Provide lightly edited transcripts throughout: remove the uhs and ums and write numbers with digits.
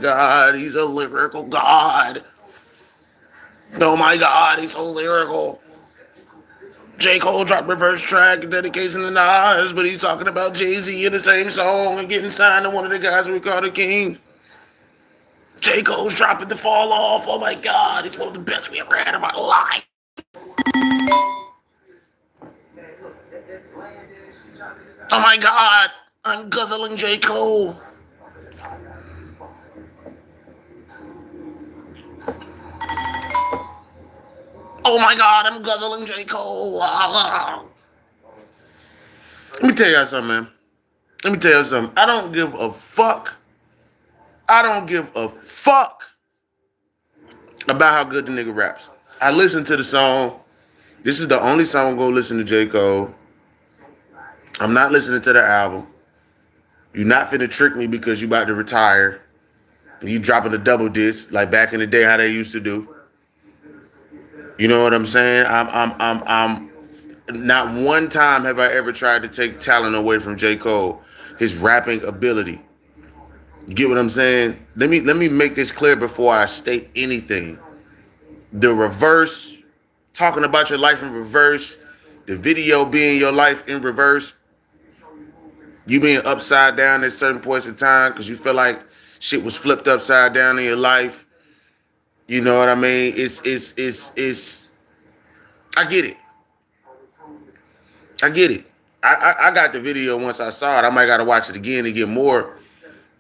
God, he's a lyrical god. Oh my God, he's so lyrical. J. Cole dropped reverse track dedication to Nas, but he's talking about Jay-Z in the same song and getting signed to one of the guys we call the Kings. J. Cole's dropping the fall off. Oh my God, it's one of the best we ever had in my life. Oh my God, I'm guzzling J. Cole. Oh my God, I'm guzzling J. Cole. Let me tell y'all something, man. Let me tell you something. I don't give a fuck. I don't give a fuck about how good the nigga raps. I listened to the song. This is the only song I'm gonna listen to J. Cole. I'm not listening to the album. You not finna trick me because you about to retire. You dropping a double disc like back in the day how they used to do. You know what I'm saying? I'm not one time have I ever tried to take talent away from J. Cole, his rapping ability. You get what I'm saying? Let me make this clear before I state anything. The reverse, talking about your life in reverse, the video being your life in reverse, you being upside down at certain points in time because you feel like shit was flipped upside down in your life. You know what I mean? It's I get it. I get it. I got the video once I saw it. I might gotta watch it again to get more.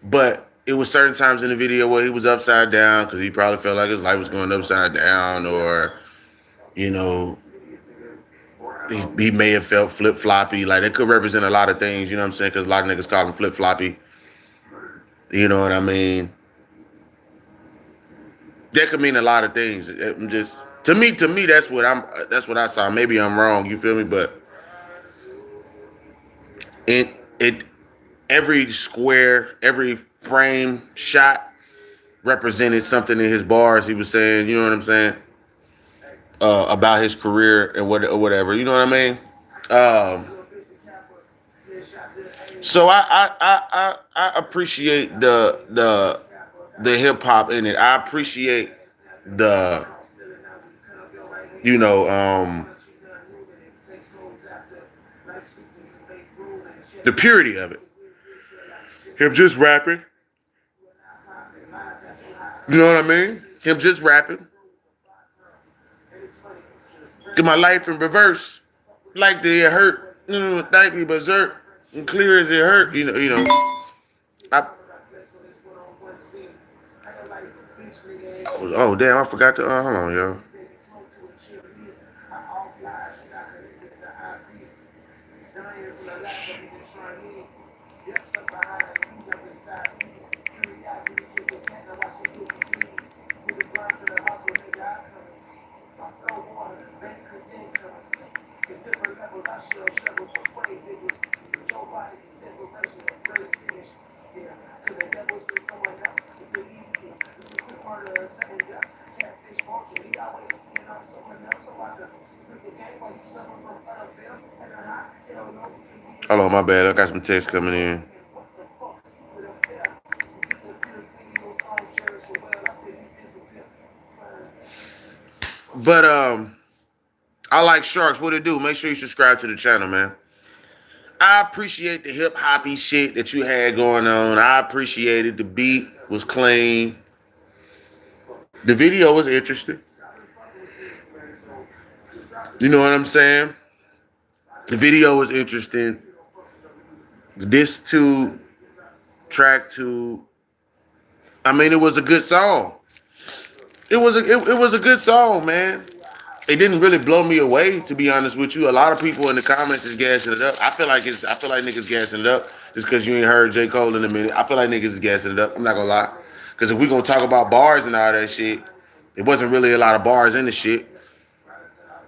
But it was certain times in the video where he was upside down because he probably felt like his life was going upside down, or you know, he may have felt flip floppy. Like it could represent a lot of things. You know what I'm saying? Because a lot of niggas call him flip floppy. You know what I mean? That could mean a lot of things. I'm just to me, that's what I saw. Maybe I'm wrong. You feel me? But it every square, every frame shot represented something in his bars. He was saying, you know what I'm saying, about his career and whatever. You know what I mean? So I appreciate the hip hop in it. I appreciate the you know the purity of it. Him just rapping. You know what I mean? Him just rapping. Get my life in reverse. Like the it hurt. Thank me berserk. And clear as it hurt. I oh damn, I forgot to hold on, yo. Hold on, my bad. I got some text coming in. But I like sharks. What it do? Make sure you subscribe to the channel, man. I appreciate the hip hoppy shit that you had going on. I appreciated the beat was clean. The video was interesting. You know what I'm saying? The video was interesting. This two track two. I mean, it was a good song. It was a good song, man. It didn't really blow me away, to be honest with you. A lot of people in the comments is gassing it up. I feel like niggas gassing it up just because you ain't heard J. Cole in a minute. I feel like niggas is gassing it up. I'm not gonna lie. Because if we gonna talk about bars and all that shit, it wasn't really a lot of bars in the shit.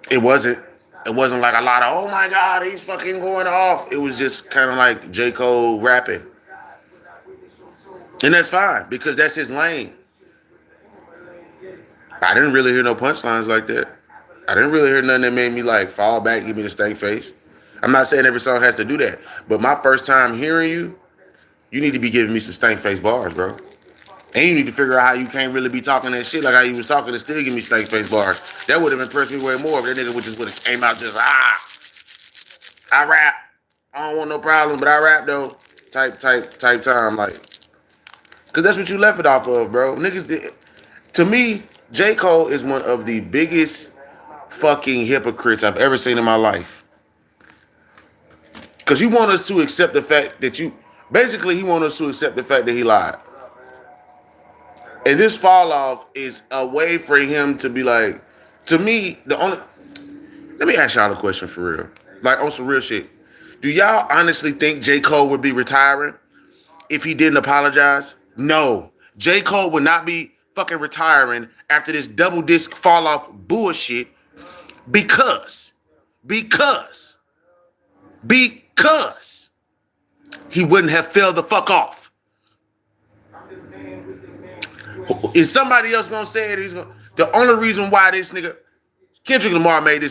It wasn't. It wasn't like a lot of, oh my God, he's fucking going off. It was just kind of like J. Cole rapping. And that's fine because that's his lane. I didn't really hear no punchlines like that. I didn't really hear nothing that made me like fall back, give me the stank face. I'm not saying every song has to do that, but my first time hearing you, you need to be giving me some stank face bars, bro. And you need to figure out how you can't really be talking that shit like how you was talking and still give me stank face bars. That would have impressed me way more if that nigga would have came out just I rap. I don't want no problems, but I rap though. Type time, like, cause that's what you left it off of, bro. Niggas, to me, J. Cole is one of the biggest fucking hypocrites I've ever seen in my life. Cause you want us to accept the fact that basically he want us to accept the fact that he lied. And this fall off is a way for him to be like, to me, let me ask y'all a question for real. Like on some real shit. Do y'all honestly think J. Cole would be retiring if he didn't apologize? No. J. Cole would not be fucking retiring after this double disc fall off bullshit because he wouldn't have fell the fuck off. Is somebody else gonna say it? The only reason why this nigga Kendrick Lamar made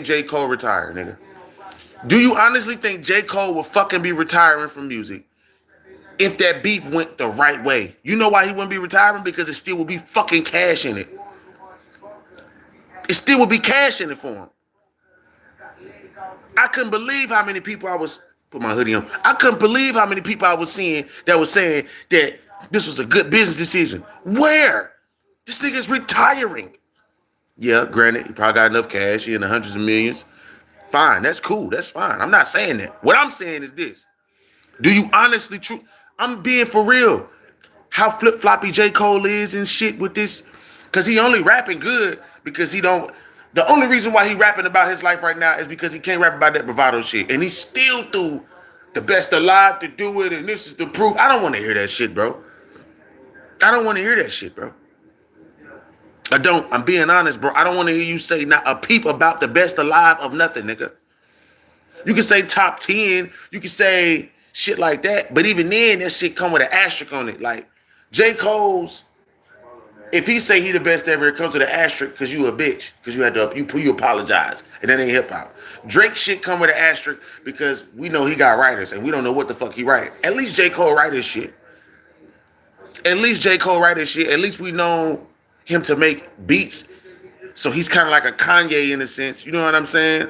J. Cole retire, nigga. Do you honestly think J. Cole will fucking be retiring from music if that beef went the right way? You know why he wouldn't be retiring? Because it still would be fucking cash in it. It still would be cash in it for him. I couldn't believe how many people put my hoodie on. I couldn't believe how many people I was seeing that was saying that this was a good business decision. Where? This nigga's retiring. Yeah, granted, he probably got enough cash. He in the hundreds of millions. Fine, that's cool. That's fine. I'm not saying that. What I'm saying is this. Do you honestly I'm being for real. How flip-floppy J. Cole is and shit with this. Because he only rapping good because the only reason why he rapping about his life right now is because he can't rap about that bravado shit. And he still threw the best alive to do it, and this is the proof. I don't want to hear that shit, bro. I don't want to hear that shit, bro. I don't. I'm being honest, bro. I don't want to hear you say not a peep about the best alive of nothing, nigga. You can say top 10. You can say shit like that. But even then, that shit come with an asterisk on it. Like, J. Cole's, if he say he the best ever, it comes with an asterisk because you a bitch. Because you apologize. And that ain't hip hop. Drake shit come with an asterisk because we know he got writers and we don't know what the fuck he write. At least J. Cole write his shit. At least J. Cole write his shit. At least we know him to make beats. So he's kind of like a Kanye in a sense. You know what I'm saying?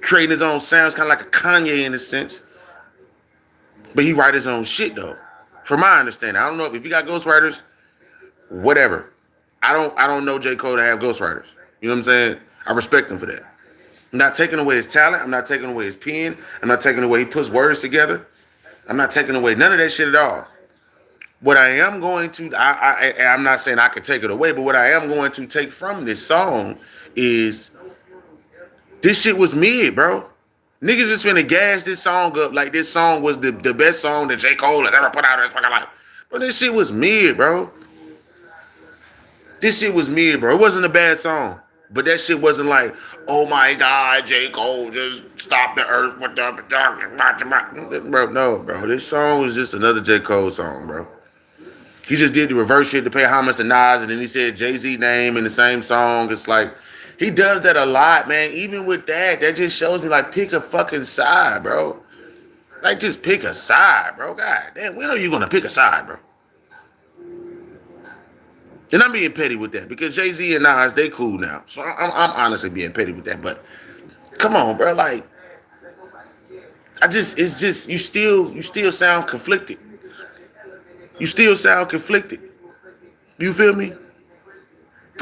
Creating his own sounds, kind of like a Kanye in a sense. But he write his own shit though. From my understanding. I don't know if he got ghostwriters, whatever. I don't know J. Cole to have ghostwriters. You know what I'm saying? I respect him for that. I'm not taking away his talent. I'm not taking away his pen. I'm not taking away he puts words together. I'm not taking away none of that shit at all. What I am going to, I'm not saying I could take it away, but what I am going to take from this song is this shit was mid, bro. Niggas just finna gas this song up like this song was the best song that J. Cole has ever put out in his fucking life. But this shit was mid, bro. This shit was mid, bro. It wasn't a bad song. But that shit wasn't like, oh my God, J. Cole just stopped the earth with the bro. No, bro. This song was just another J. Cole song, bro. He just did the reverse shit to pay homage to Nas, and then he said Jay-Z name in the same song. It's like, he does that a lot, man. Even with that just shows me, like, pick a fucking side, bro. Like, just pick a side, bro. God damn, when are you going to pick a side, bro? And I'm being petty with that because Jay-Z and Nas, they cool now. So I'm honestly being petty with that. But come on, bro. Like, it's just, you still sound conflicted. You still sound conflicted. You feel me?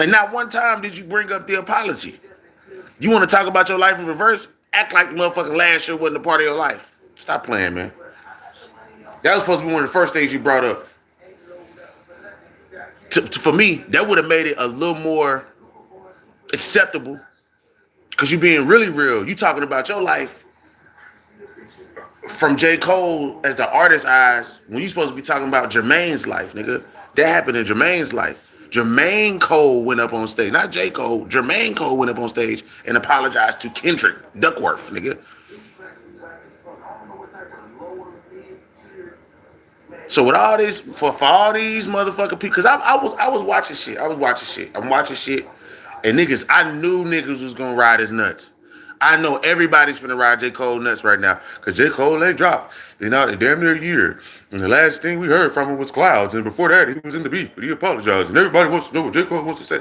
And not one time did you bring up the apology. You want to talk about your life in reverse? Act like the motherfucking last year wasn't a part of your life. Stop playing, man. That was supposed to be one of the first things you brought up. For me, that would have made it a little more acceptable because you being really real. You talking about your life from J. Cole as the artist's eyes when you supposed to be talking about Jermaine's life, nigga. That happened in Jermaine's life. Jermaine Cole went up on stage, not J. Cole. Jermaine Cole went up on stage and apologized to Kendrick Duckworth, nigga. So with all this, for all these motherfucking people, because I was watching shit. I'm watching shit. And niggas, I knew niggas was gonna ride his nuts. I know everybody's finna ride J. Cole nuts right now. Cause J. Cole ain't dropped in damn near a year. And the last thing we heard from him was Clouds. And before that, he was in the beef, but he apologized. And everybody wants to know what J. Cole wants to say.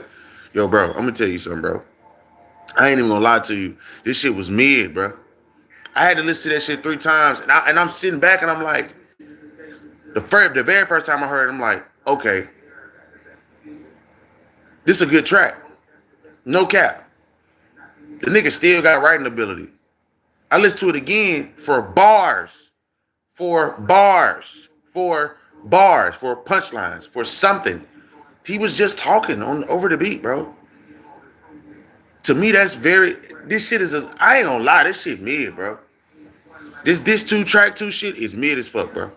Yo, bro, I'm gonna tell you something, bro. I ain't even gonna lie to you. This shit was mid, bro. I had to listen to that shit 3 times. And I'm sitting back and I'm like, the very first time I heard it, I'm like, okay, this is a good track. No cap. The nigga still got writing ability. I listened to it again for bars, for punchlines, for something. He was just talking over the beat, bro. To me, this shit is I ain't gonna lie, this shit mid, bro. This track 2 shit is mid as fuck, bro.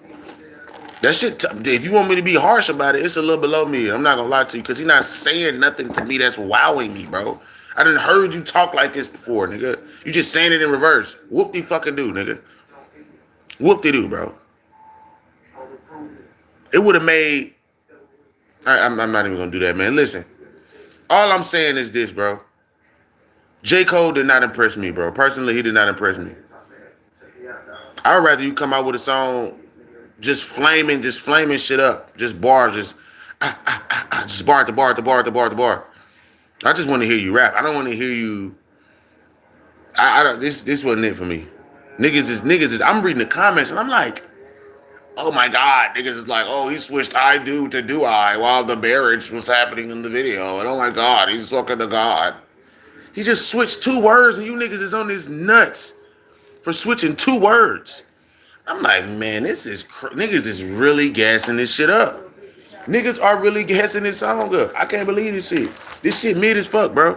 That shit, if you want me to be harsh about it, it's a little below mid. I'm not gonna lie to you, because he's not saying nothing to me that's wowing me, bro. I done heard you talk like this before, nigga. You just saying it in reverse. Whoop-de-fucking-do, nigga. Whoop-de-do, bro. It would have made... I'm not even gonna do that, man. Listen. All I'm saying is this, bro. J. Cole did not impress me, bro. Personally, he did not impress me. I'd rather you come out with a song just flaming shit up. Just bars, just bar to bar to bar to bar to bar. I just want to hear you rap. I don't want to hear you. I don't. This wasn't it for me. Niggas is. I'm reading the comments and I'm like, oh my god. Niggas is like, oh, he switched I do to do I while the marriage was happening in the video. And oh my god, he's fucking the god. He just switched 2 words and you niggas is on his nuts for switching 2 words. I'm like, man, niggas is really gassing this shit up. Niggas are really gassing this song up. I can't believe this shit. This shit mid as fuck, bro.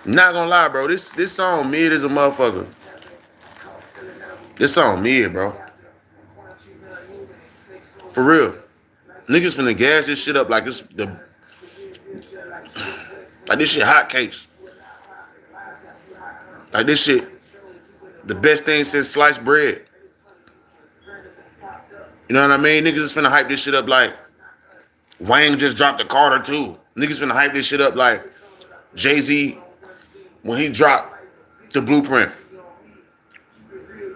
Not gonna lie, bro. This song mid as a motherfucker. This song mid, bro. For real. Niggas finna gas this shit up like this shit hotcakes. Like this shit, the best thing since sliced bread. You know what I mean? Niggas is finna hype this shit up like Wayne just dropped the Carter 2. Niggas finna hype this shit up like Jay-Z when he dropped the Blueprint.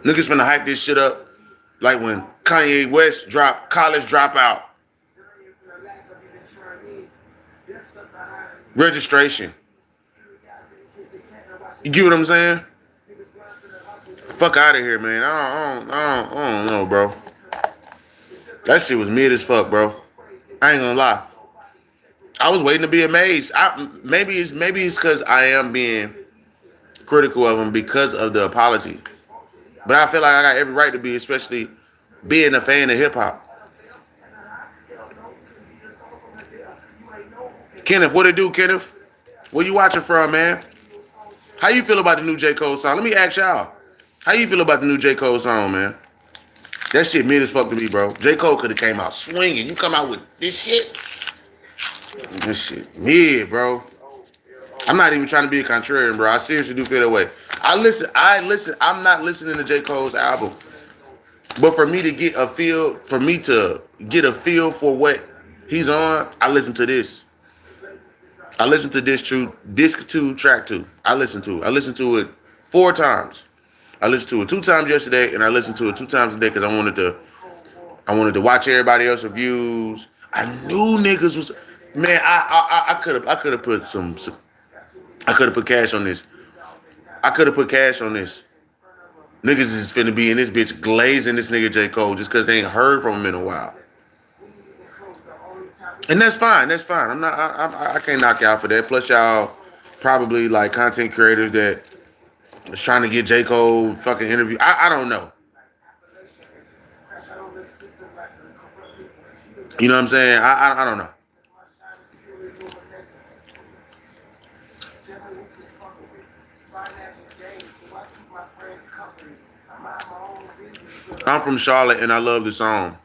Niggas finna hype this shit up like when Kanye West dropped College Dropout. Registration. You get what I'm saying? Fuck out of here, man. I don't know, bro. That shit was mid as fuck, bro. I ain't gonna lie. I was waiting to be amazed. Maybe it's because I am being critical of him because of the apology. But I feel like I got every right to be, especially being a fan of hip hop. Kenneth, what it do, Kenneth? Where you watching from, man? How you feel about the new J. Cole song? Let me ask y'all. How you feel about the new J. Cole song, man? That shit mid as fuck to me, bro. J. Cole could have came out swinging. You come out with this shit? This shit mid, bro. I'm not even trying to be a contrarian, bro. I seriously do feel that way. I listen. I'm not listening to J. Cole's album. But for me to get a feel for what he's on, I listen to this. I listened to disc 2, track 2. I listened to it 4 times. I listened to it 2 times yesterday, and I listened to it 2 times today because I wanted to watch everybody else's reviews. I knew niggas was, man. I could have put some. I could have put cash on this. Niggas is finna be in this bitch glazing this nigga J. Cole just because they ain't heard from him in a while. And that's fine. I can't knock y'all for that. Plus, y'all probably like content creators that is trying to get J. Cole fucking interview. I don't know. You know what I'm saying? I don't know. I'm from Charlotte and I love the song.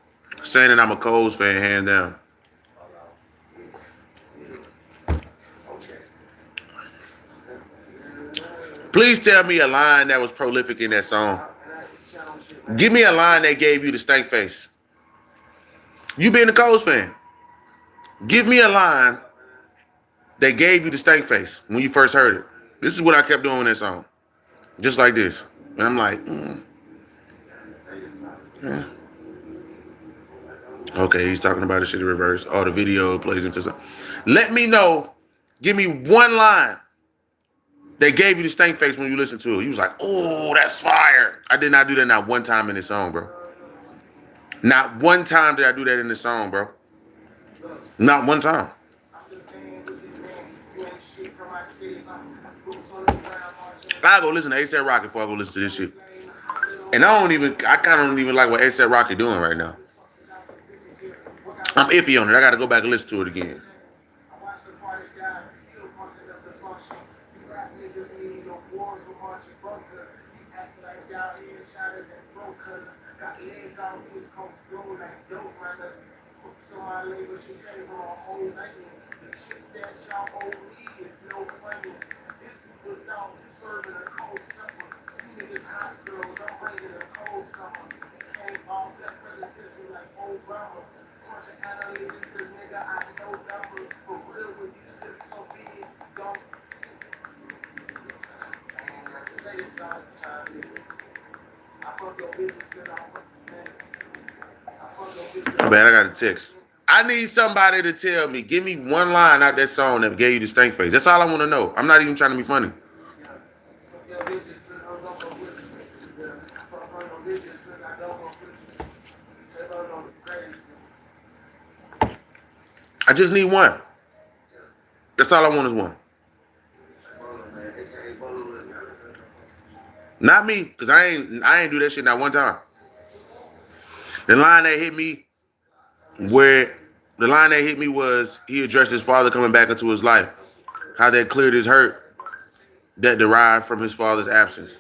Saying that I'm a Coles fan, hands down. Please tell me a line that was prolific in that song. Give me a line that gave you the stank face. You being a Coles fan. Give me a line that gave you the stank face when you first heard it. This is what I kept doing in that song. just like this. And I'm like, yeah. Okay, he's talking about this shit in reverse. Oh, the video plays into something. Let me know. Give me one line that gave you the stank face when you listen to it. You was like, oh, that's fire. I did not do that not one time in this song, bro. Not one time did I do that in this song, bro. Not one time. I go listen to A$AP Rocky before I go listen to this shit. And I kind of don't even like what A$AP Rocky doing right now. I'm iffy on it. I got to go back and listen to it again. Oh, man, I got a text. I need somebody to tell me, give me one line out that song that gave you the stank face. That's all I want to know. I'm not even trying to be funny. I just need one. That's all I want is one. Not me, because I ain't do that shit not one time. The line that hit me was he addressed his father coming back into his life. How that cleared his hurt that derived from his father's absence.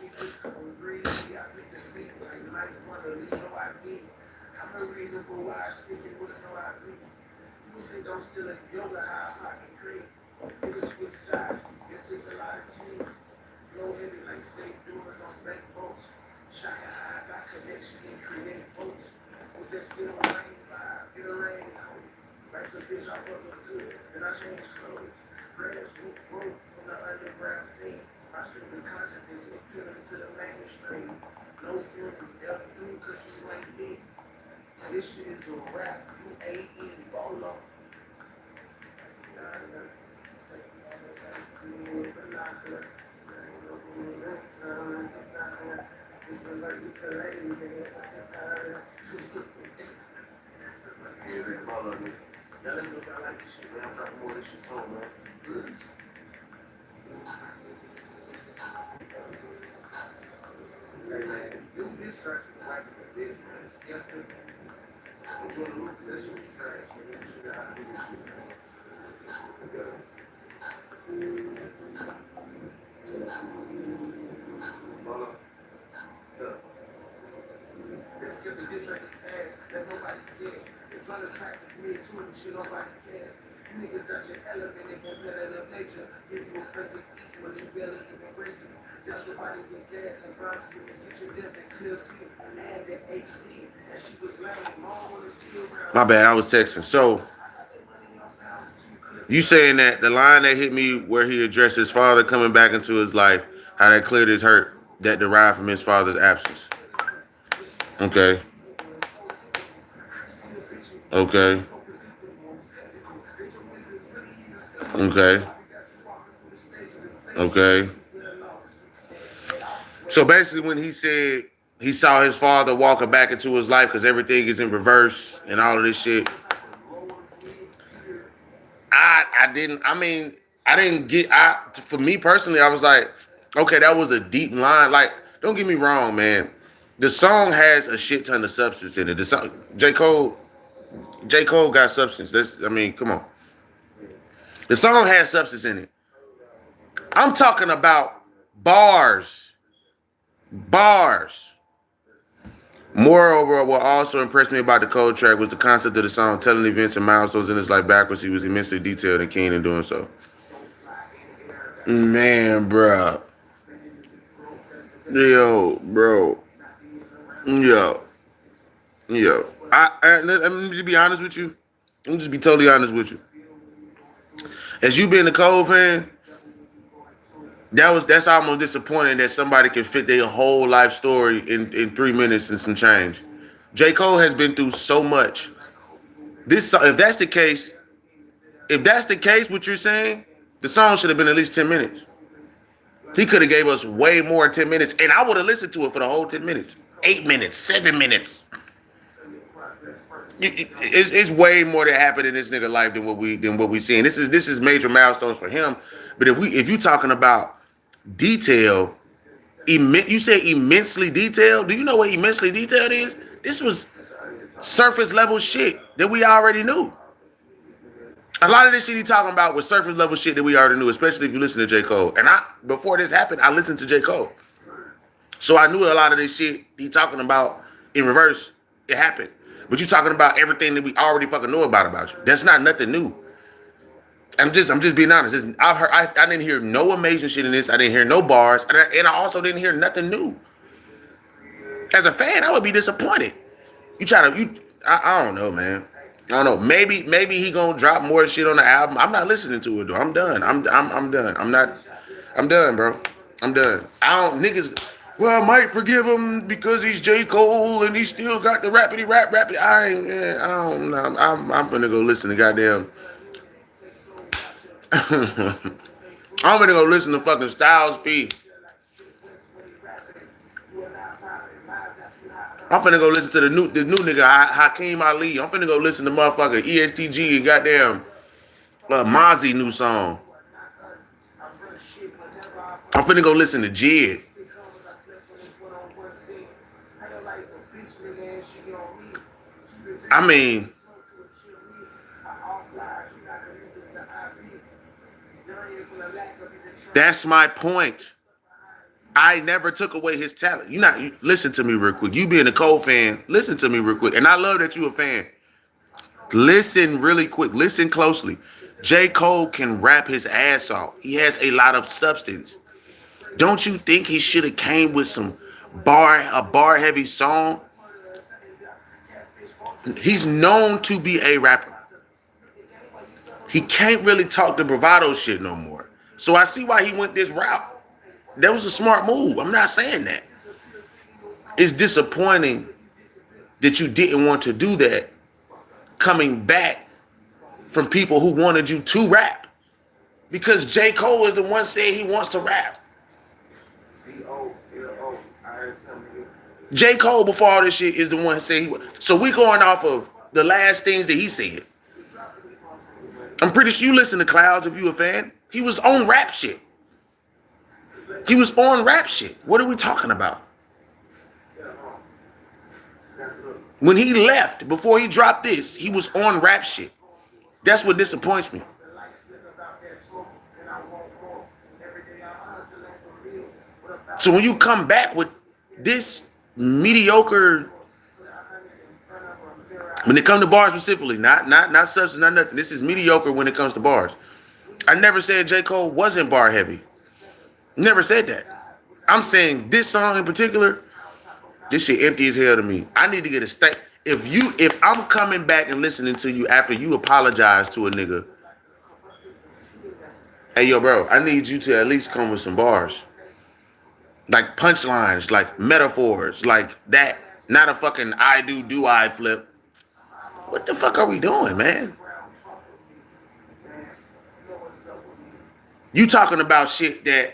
My bad, I was texting. So, you saying that the line that hit me where he addressed his father coming back into his life, how that cleared his hurt that derived from his father's absence. Okay. Okay. Okay. Okay. So basically, when he said he saw his father walking back into his life because everything is in reverse and all of this shit, I didn't get. For me personally, I was like, okay, that was a deep line. Like, don't get me wrong, man. The song has a shit ton of substance in it. The song, J. Cole got substance. Come on. The song has substance in it. I'm talking about bars. Bars. Moreover, what also impressed me about the Cole track was the concept of the song, telling events and milestones in his life backwards. He was immensely detailed and keen in doing so. Man, bruh. Yo, bro. Yo. Let me just be honest with you. Let me just be totally honest with you. As you being a Cole fan, That's almost disappointing that somebody can fit their whole life story in 3 minutes and some change. J. Cole has been through so much. If that's the case, what you're saying, the song should have been at least 10 minutes. He could have gave us way more in 10 minutes, and I would have listened to it for the whole 10 minutes. 8 minutes, 7 minutes. It's way more that happened in this nigga life than what we seeing. This is major milestones for him. But if you talking about detail, you say immensely detailed. Do you know what immensely detailed is? This was surface level shit that we already knew. A lot of this shit he talking about was surface level shit that we already knew, especially if you listen to J. Cole. And before this happened, I listened to J. Cole. So I knew a lot of this shit he talking about in reverse, it happened. But you talking about everything that we already fucking know about you. That's not nothing new. I'm just being honest. I didn't hear no amazing shit in this. I didn't hear no bars. And I also didn't hear nothing new. As a fan, I would be disappointed. I don't know, man. I don't know. Maybe he gonna drop more shit on the album. I'm not listening to it though. I'm done. I'm done. I'm done, bro. I'm done. Niggas. Well, I might forgive him because he's J. Cole and he still got the rappity rap. I don't know. I'm gonna go listen to goddamn. I'm gonna go listen to fucking Styles P. I'm finna go listen to the new nigga Hakeem Ali. I'm finna go listen to motherfucker ESTG and goddamn Mozzie new song. I'm finna go listen to Jid. I mean, that's my point. I never took away his talent. Listen to me real quick. You being a Cole fan, listen to me real quick. And I love that you a fan. Listen really quick. Listen closely. J. Cole can rap his ass off. He has a lot of substance. Don't you think he should have came with a bar heavy song? He's known to be a rapper. He can't really talk the bravado shit no more. So I see why he went this route. That was a smart move. I'm not saying that. It's disappointing that you didn't want to do that coming back from people who wanted you to rap. Because J. Cole is the one saying he wants to rap. J. Cole, before all this shit, is the one saying he wants. So we going off of the last things that he said. I'm pretty sure you listen to Clouds if you a fan. He was on rap shit. He was on rap shit. What are we talking about? When he left, before he dropped this, he was on rap shit. That's what disappoints me. So when you come back with this mediocre, when it comes to bars specifically, not substance, not nothing. This is mediocre when it comes to bars. I never said J. Cole wasn't bar heavy. Never said that. I'm saying this song in particular, this shit empty as hell to me. I need to get a stack. If I'm coming back and listening to you after you apologize to a nigga, hey yo, bro, I need you to at least come with some bars. Like punchlines, like metaphors, like that. Not a fucking do I flip. What the fuck are we doing, man? You talking about shit that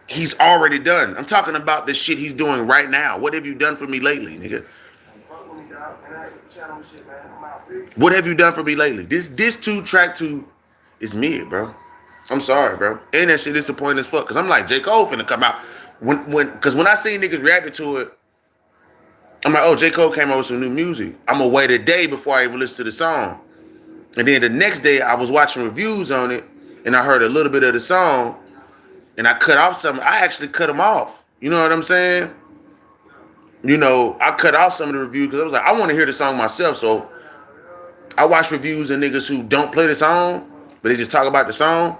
he's already done. I'm talking about the shit he's doing right now. What have you done for me lately, nigga? What have you done for me lately? This track two is mid, bro. I'm sorry, bro. And that shit disappointing as fuck. Cause I'm like, J. Cole finna come out. Cause when I seen niggas reacting to it, I'm like, oh, J. Cole came out with some new music. I'm gonna wait a day before I even listen to the song. And then the next day I was watching reviews on it and I heard a little bit of the song and I cut off some. I actually cut them off. You know what I'm saying? I cut off some of the reviews because I was like, I want to hear the song myself. So I watch reviews of niggas who don't play the song, but they just talk about the song.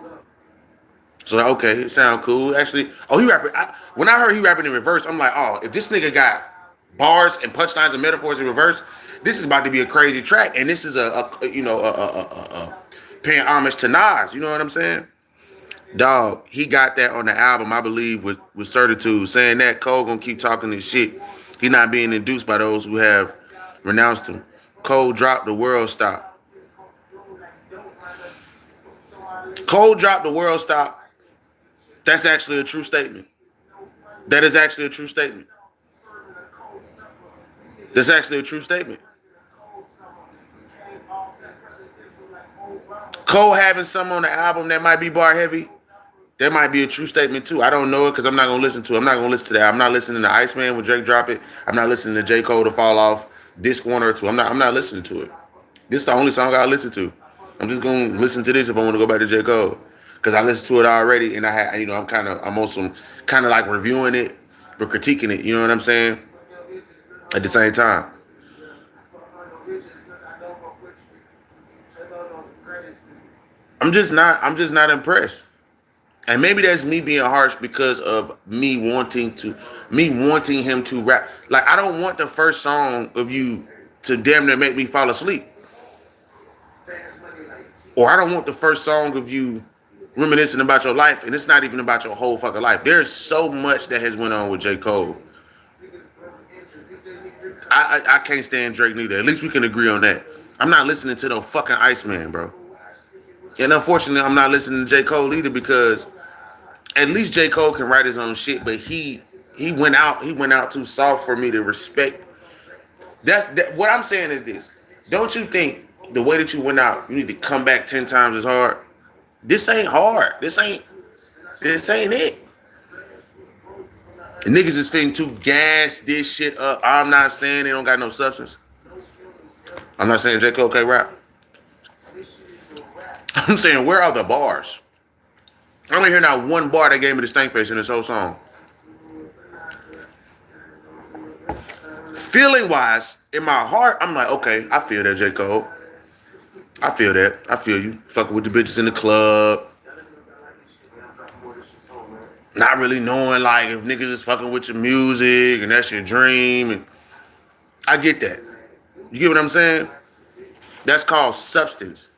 So like, okay, it sound cool. Actually, he rapping. When I heard he rapping in reverse, I'm like, oh, if this nigga got bars and punchlines and metaphors in reverse, this is about to be a crazy track. And this is a paying homage to Nas. You know what I'm saying? Dog, he got that on the album, I believe, with Certitude, saying that Cole gonna keep talking this shit. He not being induced by those who have renounced him. Cole dropped the world stop. Cole dropped the world stop. That's actually a true statement. That is actually a true statement. That's actually a true statement. Cole having some on the album that might be bar heavy, that might be a true statement too. I don't know it because I'm not gonna listen to it. I'm not gonna listen to that. I'm not listening to Iceman when Drake drop it. I'm not listening to J. Cole to fall off disc one or two. I'm not listening to it. This is the only song I listen to. I'm just gonna listen to this if I want to go back to J. Cole. Because I listened to it already and I'm on some kind of like reviewing it but critiquing it, you know what I'm saying? At the same time. I'm just not impressed. And maybe that's me being harsh because of me wanting him to rap. Like I don't want the first song of you to damn near make me fall asleep. Or I don't want the first song of you reminiscing about your life, and it's not even about your whole fucking life. There's so much that has went on with J. Cole. I can't stand Drake neither. At least we can agree on that. I'm not listening to no fucking Iceman, bro. And unfortunately, I'm not listening to J. Cole either because at least J. Cole can write his own shit, but he went out too soft for me to respect. What I'm saying is this. Don't you think the way that you went out, you need to come back 10 times as hard? This ain't hard. This ain't it. And niggas is finna to gas this shit up. I'm not saying they don't got no substance. I'm not saying J. Cole can't rap. I'm saying where are the bars? I don't hear not one bar that gave me the stank face in this whole song. Feeling wise, in my heart, I'm like, okay, I feel that, J. Cole. I feel that. I feel you. Fucking with the bitches in the club. Not really knowing like if niggas is fucking with your music and that's your dream. And I get that. You get what I'm saying? That's called substance.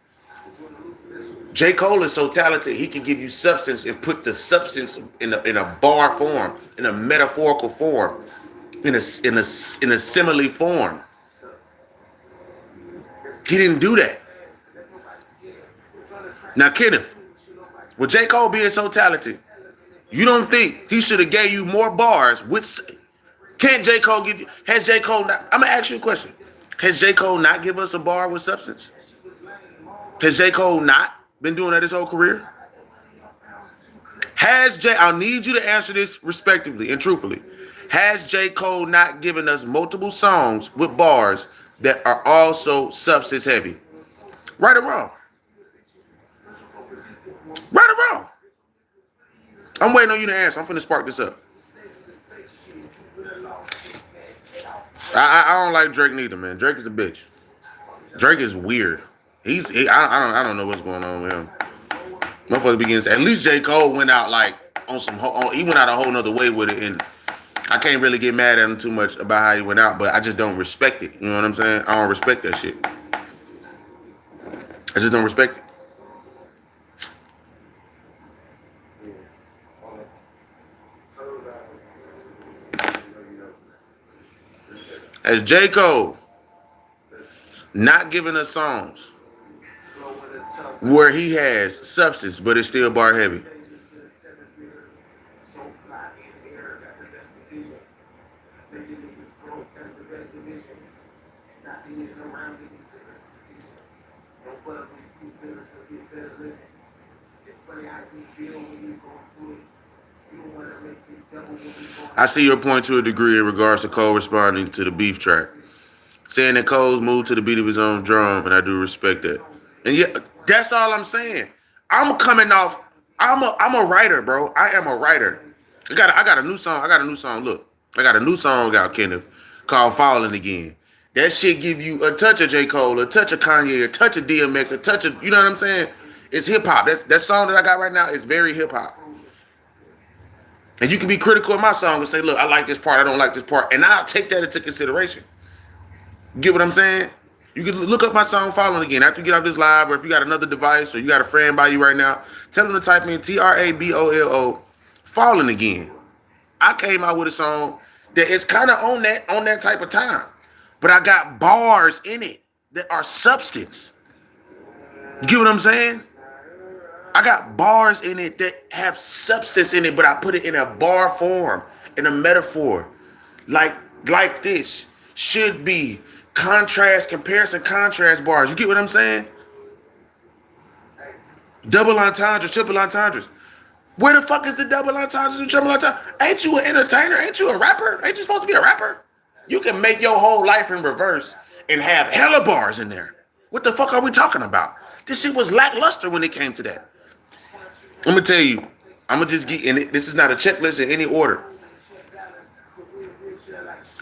J. Cole is so talented, he can give you substance and put the substance in a bar form, in a metaphorical form, in a simile form. He didn't do that. Now, Kenneth, with J. Cole being so talented, you don't think he should have gave you more bars? Can't J. Cole give you? Has J. Cole not? I'm gonna ask you a question. Has J. Cole not give us a bar with substance? Has J. Cole not been doing that his whole career? I need you to answer this respectively and truthfully. Has J. Cole not given us multiple songs with bars that are also substance heavy? Right or wrong? Right or wrong? I'm waiting on you to answer. I'm finna spark this up. I don't like Drake neither, man. Drake is a bitch. Drake is weird. I don't know what's going on with him. Motherfucker begins. At least J. Cole went out like on some. He went out a whole nother way with it, and I can't really get mad at him too much about how he went out. But I just don't respect it. You know what I'm saying? I don't respect that shit. I just don't respect it. As J. Cole not giving us songs where he has substance, but it's still bar heavy. I see your point to a degree in regards to Cole responding to the beef track, saying that Cole's moved to the beat of his own drum, and I do respect that. And yeah, that's all I'm saying. I'm coming off. I'm a writer, bro. I am a writer. I got a new song. I got a new song. Look, I got a new song out, Kenneth, called "Falling Again." That shit give you a touch of J. Cole, a touch of Kanye, a touch of DMX, a touch of, you know what I'm saying? It's hip hop. That song that I got right now is very hip hop. And you can be critical of my song and say, look, I like this part, I don't like this part. And I'll take that into consideration. Get what I'm saying? You can look up my song Falling Again after you get off this live, or if you got another device or you got a friend by you right now, tell them to type in TRABOLO Falling Again. I came out with a song that is kind of on that type of time, but I got bars in it that are substance. You get what I'm saying? I got bars in it that have substance in it, but I put it in a bar form, in a metaphor. Like this should be contrast, comparison, contrast bars. You get what I'm saying? Double entendres, triple entendres. Where the fuck is the double entendres and triple entendres? Ain't you an entertainer? Ain't you a rapper? Ain't you supposed to be a rapper? You can make your whole life in reverse and have hella bars in there. What the fuck are we talking about? This shit was lackluster when it came to that. I'm gonna tell you, I'm gonna just get in it. This is not a checklist in any order.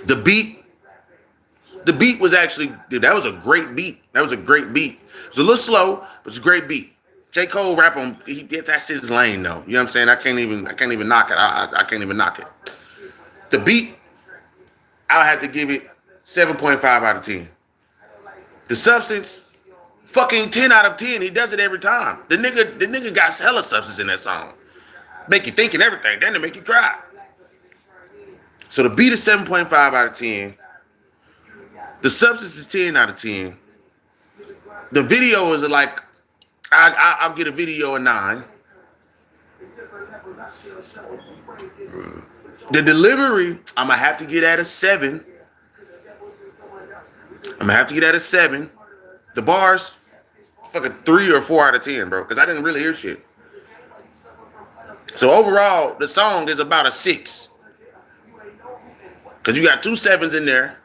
The beat was actually, dude, that was a great beat. That was a great beat. It was a little slow, but it's a great beat. J. Cole rap on, that's his lane though. You know what I'm saying? I can't even knock it. I can't even knock it. The beat, I'll have to give it 7.5 out of 10. The substance, fucking 10 out of 10. He does it every time. The nigga got hella substance in that song. Make you think and everything. Then to make you cry. So the beat is 7.5 out of 10. The substance is 10 out of 10. The video is like, I'll get a video a 9. The delivery, I'm gonna have to get at a 7. The bars, fucking 3 or 4 out of 10, bro, because I didn't really hear shit. So overall, the song is about a 6. Because you got 2 7s in there.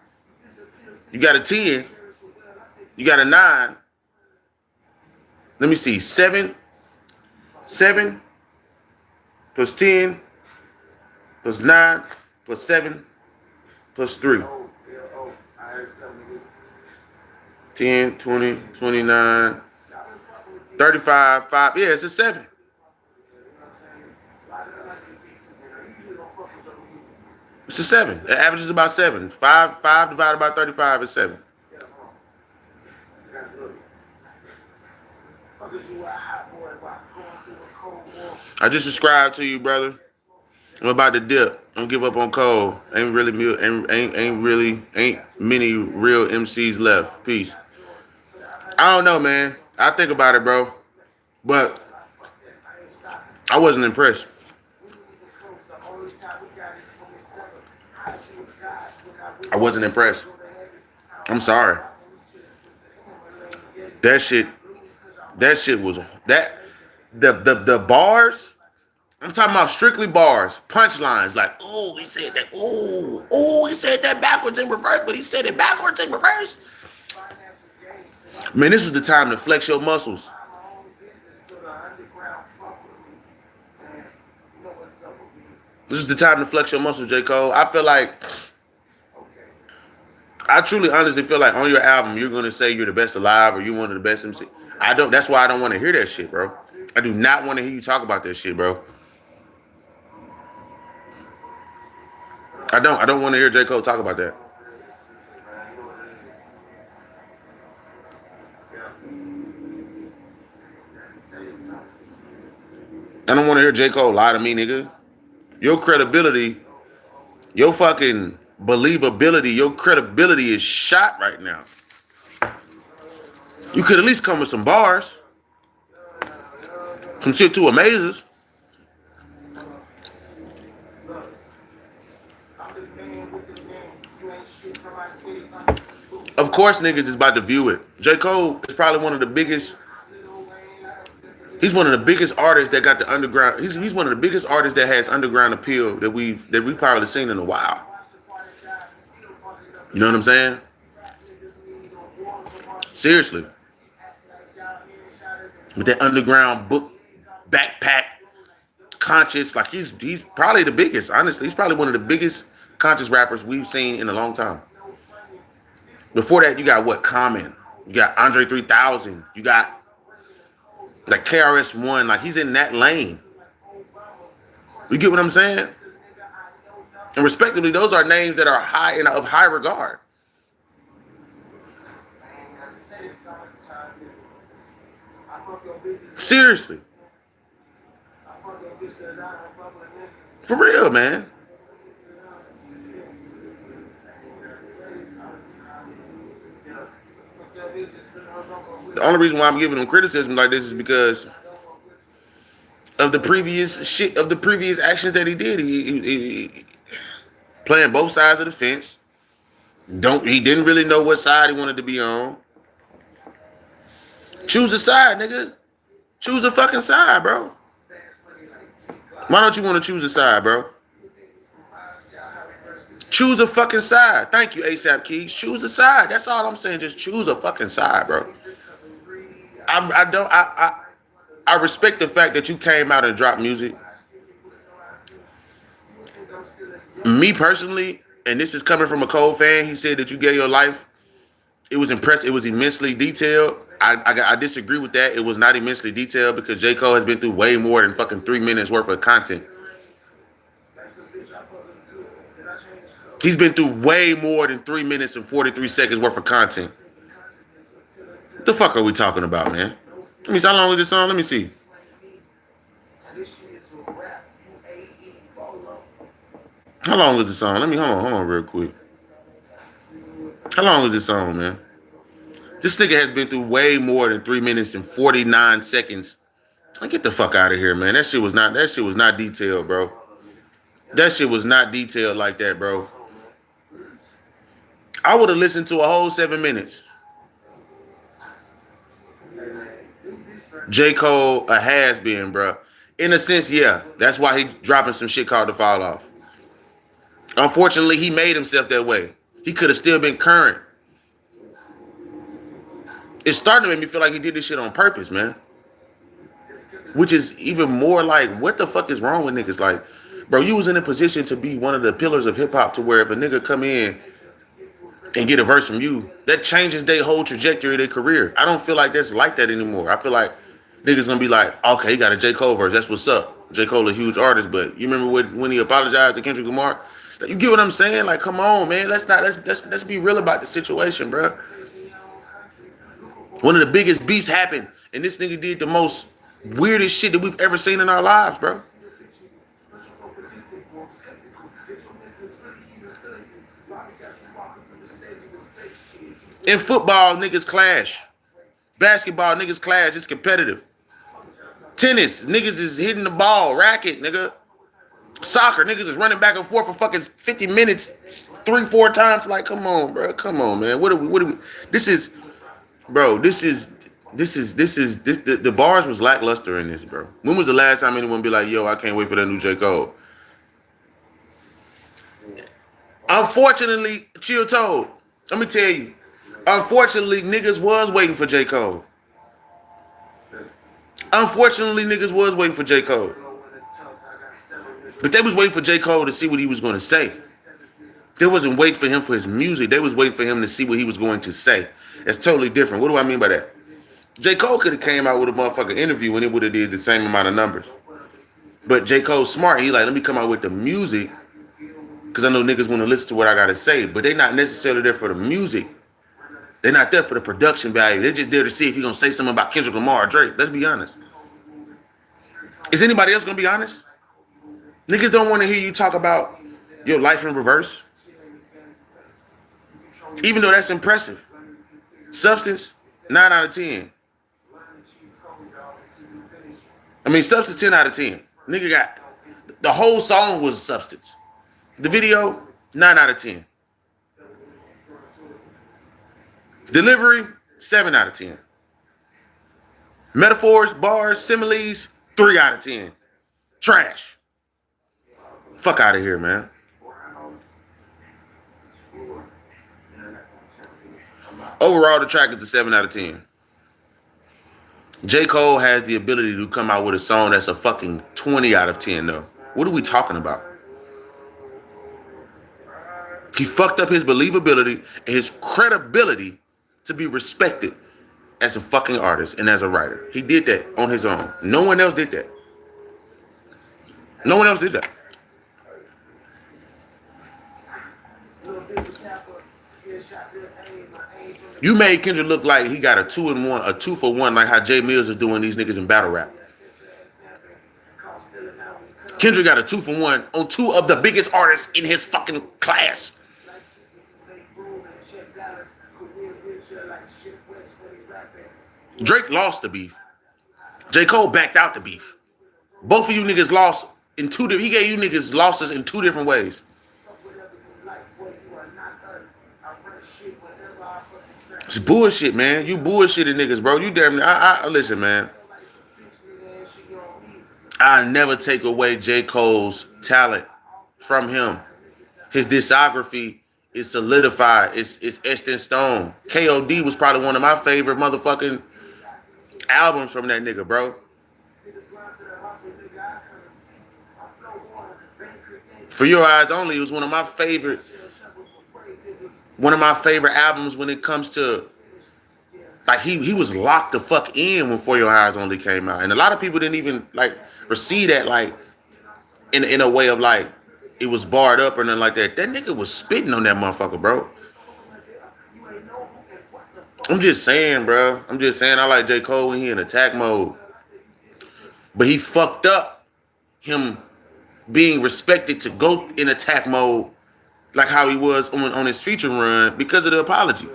You got a 10. You got a 9. Let me see. 7 plus 10 plus 9 plus 7 plus 3. 10, 20, 29, 35, 5. Yeah, it's a 7. It's a 7. The average is about 7. 5 divided by 35 is 7. I just subscribed to you, brother. I'm about to dip. Don't give up on Cole. Ain't many real MCs left. Peace. I don't know, man. I think about it, bro. But I wasn't impressed. I'm sorry. That shit was the bars. I'm talking about strictly bars, punchlines, like, oh, he said that, he said that backwards in reverse, but he said it backwards in reverse. Man, this was the time to flex your muscles. This is the time to flex your muscles, J. Cole. I truly, honestly feel like on your album, you're going to say you're the best alive or you're one of the best MC. That's why I don't want to hear that shit, bro. I do not want to hear you talk about that shit, bro. I don't want to hear J. Cole talk about that. I don't want to hear J. Cole lie to me, nigga. Your credibility, your fucking believability, your credibility is shot right now. You could at least come with some bars. Some shit to amaze us. Of course niggas is about to view it. J. Cole is probably one of the biggest. He's one of the biggest artists that got the underground. He's one of the biggest artists that has underground appeal that we've probably seen in a while. You know what I'm saying? Seriously. With that underground book, backpack, conscious, like he's probably the biggest. Honestly, he's probably one of the biggest conscious rappers we've seen in a long time. Before that, you got what? Common. You got Andre 3000. You got like KRS-One. Like he's in that lane. You get what I'm saying? And respectively, those are names that are of high regard. Seriously. For real, man. The only reason why I'm giving him criticism like this is because of the previous shit, of the previous actions that he did. He playing both sides of the fence. He didn't really know what side he wanted to be on. Choose a side, nigga. Choose a fucking side, bro. Why don't you want to choose a side, bro? Choose a fucking side. Thank you, ASAP Keys. Choose a side. That's all I'm saying. Just choose a fucking side, bro. I respect the fact that you came out and dropped music. Me personally, and this is coming from a Cole fan, he said that you gave your life. It was impressive. It was immensely detailed. I disagree with that. It was not immensely detailed because J. Cole has been through way more than fucking 3 minutes worth of content. He's been through way more than 3 minutes and 43 seconds worth of content. What the fuck are we talking about, man? Let me see, how long is this song? Let me see. How long is the song? Let me hold on real quick. How long is this song, man? This nigga has been through way more than 3 minutes and 49 seconds. Get the fuck out of here, man. That shit was not detailed, bro. That shit was not detailed like that, bro. I would have listened to a whole 7 minutes. J. Cole a has-been, bro. In a sense, yeah. That's why he dropping some shit called The Fall Off. Unfortunately, he made himself that way. He could have still been current. It's starting to make me feel like he did this shit on purpose, man. Which is even more like, what the fuck is wrong with niggas? Like, bro, you was in a position to be one of the pillars of hip-hop to where if a nigga come in and get a verse from you, that changes their whole trajectory of their career. I don't feel like that's like that anymore. I feel like niggas gonna be like, okay, he got a J. Cole verse. That's what's up. J. Cole a huge artist, but you remember when he apologized to Kendrick Lamar? You get what I'm saying? Like, come on, man. Let's be real about the situation, bro. One of the biggest beefs happened, and this nigga did the most weirdest shit that we've ever seen in our lives, bro. In football, niggas clash. Basketball, niggas clash. It's competitive. Tennis, niggas is hitting the ball, racket, nigga. Soccer, niggas is running back and forth for fucking 50 minutes, 3-4 times. Like, come on, bro. Come on, man. What are we? This is, bro, the bars was lackluster in this, bro. When was the last time anyone be like, yo, I can't wait for that new J. Cole? Unfortunately, Chill Toad, let me tell you, unfortunately, niggas was waiting for J. Cole. Unfortunately, niggas was waiting for J. Cole. But they was waiting for J. Cole to see what he was going to say. They wasn't waiting for him for his music. They was waiting for him to see what he was going to say. That's totally different. What do I mean by that? J. Cole could have came out with a motherfucking interview and it would have did the same amount of numbers. But J. Cole's smart. He like, let me come out with the music because I know niggas want to listen to what I got to say. But they not necessarily there for the music. They're not there for the production value. They're just there to see if he's going to say something about Kendrick Lamar or Drake. Let's be honest. Is anybody else going to be honest? Niggas don't want to hear you talk about your life in reverse. Even though that's impressive. Substance, 9 out of 10. I mean, Substance, 10 out of 10. Nigga got, the whole song was Substance. The video, 9 out of 10. Delivery, 7 out of 10. Metaphors, bars, similes, 3 out of 10. Trash. Fuck out of here, man. Overall, the track is a 7 out of 10. J. Cole has the ability to come out with a song that's a fucking 20 out of 10, though. What are we talking about? He fucked up his believability and his credibility to be respected as a fucking artist and as a writer. He did that on his own. No one else did that. No one else did that. You made Kendrick look like he got a 2-in-1, a 2-for-1, like how Jay Mills is doing these niggas in battle rap. Kendrick got a 2-for-1 on two of the biggest artists in his fucking class. Drake lost the beef. J. Cole backed out the beef. Both of you niggas lost in two different. He gave you niggas losses in two different ways. It's bullshit, man. You bullshitting niggas, bro. You damn. Listen, man. I never take away J. Cole's talent from him. His discography is solidified. It's etched in stone. KOD was probably one of my favorite motherfucking albums from that nigga, bro. For Your Eyes Only, it was one of my favorite albums when it comes to, like, he was locked the fuck in when For Your Eyes Only came out. And a lot of people didn't even like receive that like in a way of like it was barred up or nothing like that. That nigga was spitting on that motherfucker, bro. I'm just saying, bro. I'm just saying I like J. Cole when he in attack mode. But he fucked up him being respected to go in attack mode like how he was on his feature run because of the apology.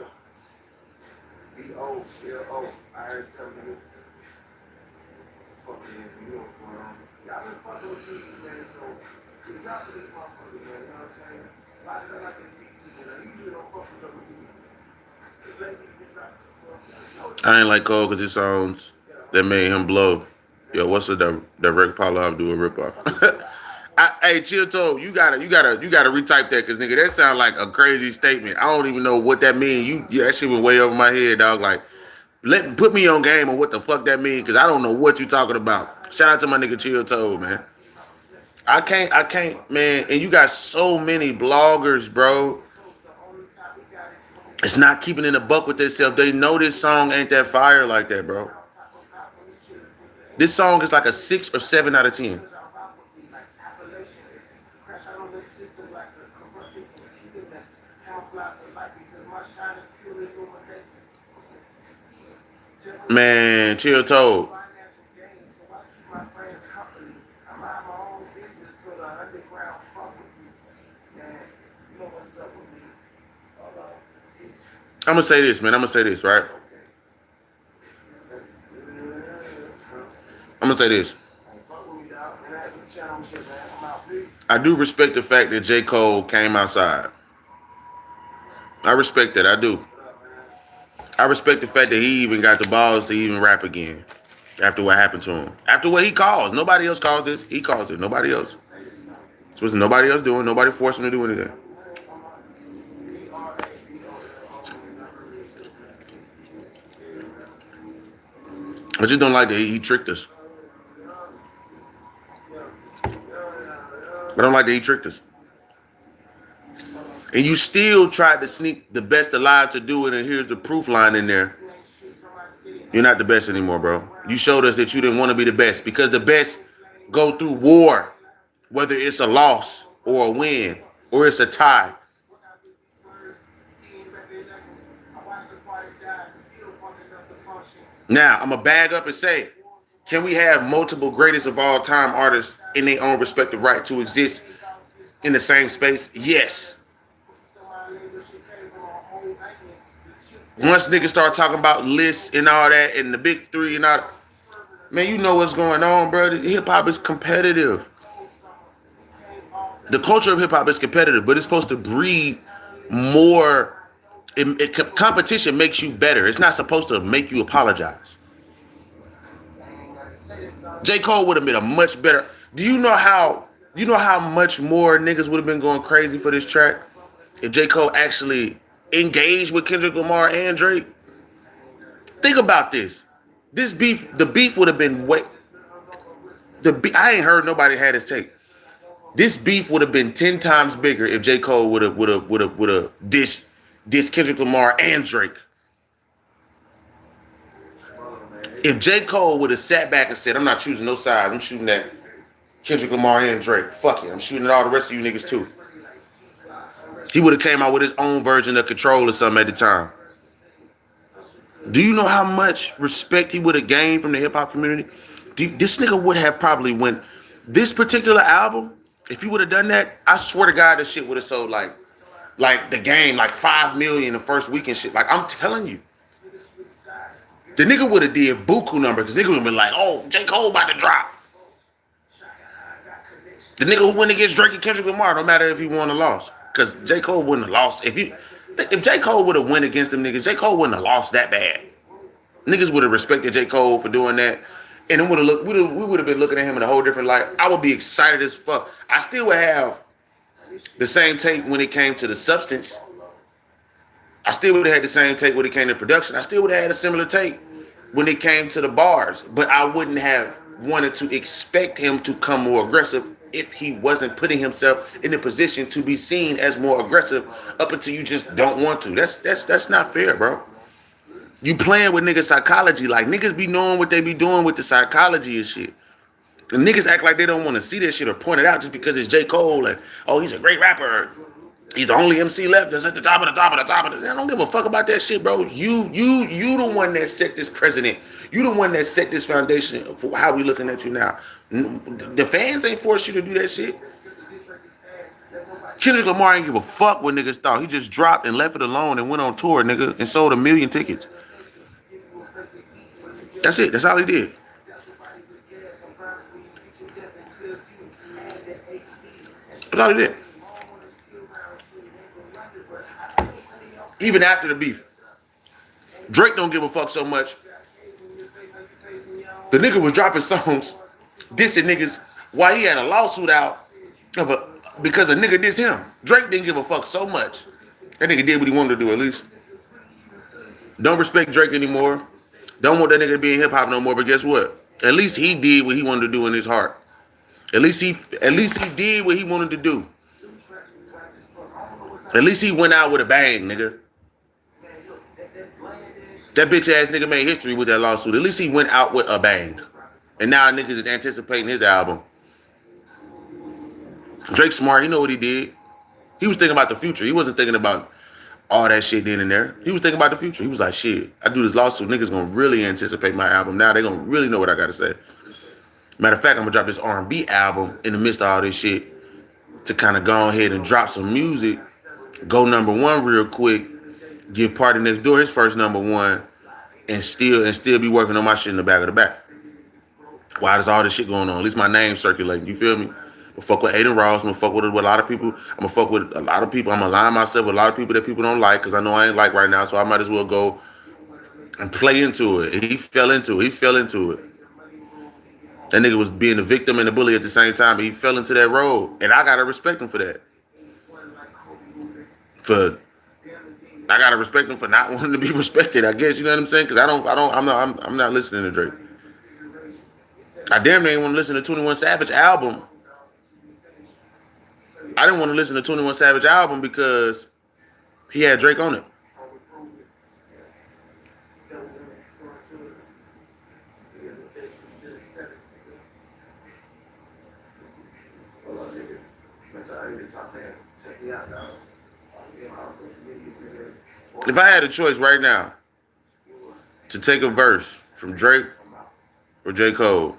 I ain't like Cole because his songs that made him blow. Yo, what's the direct Paula Abdul ripoff? Hey, Chill Toe, you gotta retype that because nigga, that sound like a crazy statement. I don't even know what that means. That shit went way over my head, dog. Like, put me on game on what the fuck that means because I don't know what you talking about. Shout out to my nigga Chill Toe, man. I can't, man. And you got so many bloggers, bro. It's not keeping in the buck with themselves. They know this song ain't that fire like that, bro. This song is like a 6 or 7 out of 10. Man, Chill Toe. I'm gonna say this, man. I'm gonna say this, right? I'm gonna say this. I do respect the fact that J. Cole came outside. I respect that. I do. I respect the fact that he even got the balls to even rap again after what happened to him. After what he caused. Nobody else caused this. He caused it. Nobody else. This was nobody else doing. Nobody forced him to do anything. I just don't like that he tricked us. I don't like that he tricked us. And you still tried to sneak the best alive to do it, and here's the proof line in there. You're not the best anymore, bro. You showed us that you didn't want to be the best because the best go through war, whether it's a loss or a win or it's a tie. Now, I'm going to bag up and say, can we have multiple greatest of all time artists in their own respective right to exist in the same space? Yes. Once niggas start talking about lists and all that and the big three and all that, man, you know what's going on, bro. Hip-hop is competitive. The culture of hip-hop is competitive, but it's supposed to breed more. Competition makes you better. It's not supposed to make you apologize. J. Cole would have been a much better. Do you know how much more niggas would have been going crazy for this track if J. Cole actually engaged with Kendrick Lamar and Drake? Think about this. The beef would have been way. I ain't heard nobody had his take. This beef would have been 10 times bigger if J. Cole would have dissed Kendrick Lamar and Drake. If J. Cole would have sat back and said, I'm not choosing no sides, I'm shooting at Kendrick Lamar and Drake. Fuck it, I'm shooting at all the rest of you niggas too. He would have came out with his own version of Control or something at the time. Do you know how much respect he would have gained from the hip hop community? This nigga would have probably went this particular album. If he would have done that, I swear to God, this shit would have sold like the game, like 5 million the first week and shit. Like I'm telling you, the nigga would have did buku number because nigga would have been like, oh, J. Cole about to drop. The nigga who went against Drake and Kendrick Lamar, no matter if he won or lost, because J. Cole wouldn't have lost. If J. Cole would have went against them niggas, J. Cole wouldn't have lost that bad. Niggas would have respected J. Cole for doing that. And then we would have been looking at him in a whole different light. I would be excited as fuck. I still would have the same take when it came to the substance. I still would have had the same take when it came to production. I still would have had a similar take when it came to the bars. But I wouldn't have wanted to expect him to come more aggressive if he wasn't putting himself in a position to be seen as more aggressive up until you just don't want to. That's not fair, bro. You playing with niggas' psychology. Like, niggas be knowing what they be doing with the psychology and shit. And niggas act like they don't want to see that shit or point it out just because it's J. Cole and, oh, he's a great rapper. He's the only MC left that's at the top of the top of the top of the... I don't give a fuck about that shit, bro. You the one that set this precedent. You the one that set this foundation for how we looking at you now. The fans ain't forced you to do that shit. Kendrick Lamar ain't give a fuck what niggas thought. He just dropped and left it alone and went on tour, nigga, and sold 1 million tickets. That's it. That's all he did. That's all he did. Even after the beef, Drake don't give a fuck so much. The nigga was dropping songs, dissing niggas while he had a lawsuit out because a nigga dissed him. Drake didn't give a fuck so much. That nigga did what he wanted to do, at least. Don't respect Drake anymore. Don't want that nigga to be in hip hop no more. But guess what? At least he did what he wanted to do in his heart. At least he did what he wanted to do. At least he went out with a bang, nigga. That bitch ass nigga made history with that lawsuit. At least he went out with a bang. And now niggas is anticipating his album. Drake smart. He know what he did. He was thinking about the future. He wasn't thinking about all that shit then and there. He was thinking about the future. He was like, shit, I do this lawsuit. Niggas gonna really anticipate my album. Now they gonna really know what I gotta say. Matter of fact, I'm gonna drop this R&B album in the midst of all this shit to kind of go ahead and drop some music, go #1 real quick, give Party Next Door his first #1, and still be working on my shit in the back of the back. Why does all this shit going on? At least my name's circulating. You feel me? I'm gonna fuck with Aiden Ross. I'm gonna fuck with a lot of people. I'm gonna fuck with a lot of people. I'm gonna align myself with a lot of people that people don't like because I know I ain't like right now. So I might as well go and play into it. And he fell into it. That nigga was being the victim and the bully at the same time. But he fell into that role, and I gotta respect him for that. I gotta respect him for not wanting to be respected. I guess you know what I'm saying? Because I'm not listening to Drake. I damn near didn't want to listen to 21 Savage album. I didn't want to listen to 21 Savage album because he had Drake on it. If I had a choice right now to take a verse from Drake or J. Cole,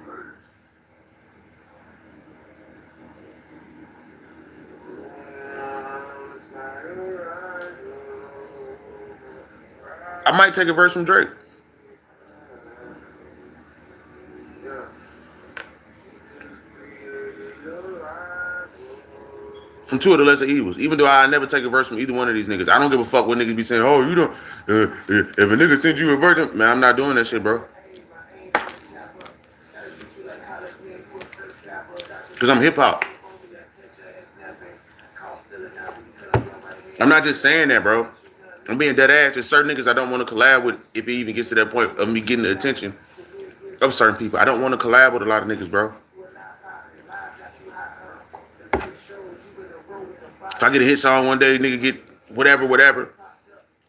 I might take a verse from Drake. From Two of the Lesser Evils. Even though I never take a verse from either one of these niggas. I don't give a fuck what niggas be saying, oh, you don't, if a nigga sends you a verse, man, I'm not doing that shit, bro. Because I'm hip hop. I'm not just saying that, bro. I'm being dead ass. There's certain niggas I don't want to collab with if it even gets to that point of me getting the attention of certain people. I don't want to collab with a lot of niggas, bro. If I get a hit song one day, nigga get whatever.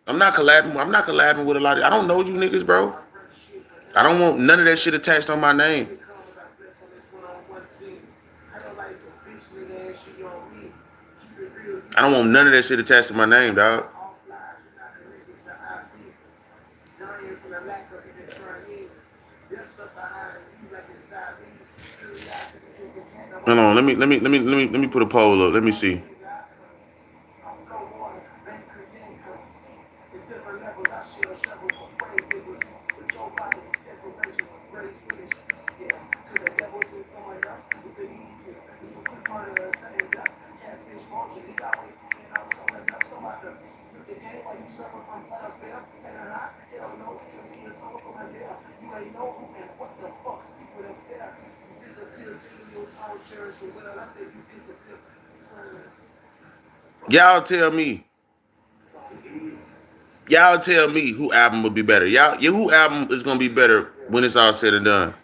I'm not collabing with a lot of... I don't know you niggas, bro. I don't want none of that shit attached on my name. I don't want none of that shit attached to my name, dog. Hold on, let me put a poll up. Let me see. Y'all tell me. Y'all tell me who album would be better. Who album is gonna be better when it's all said and done?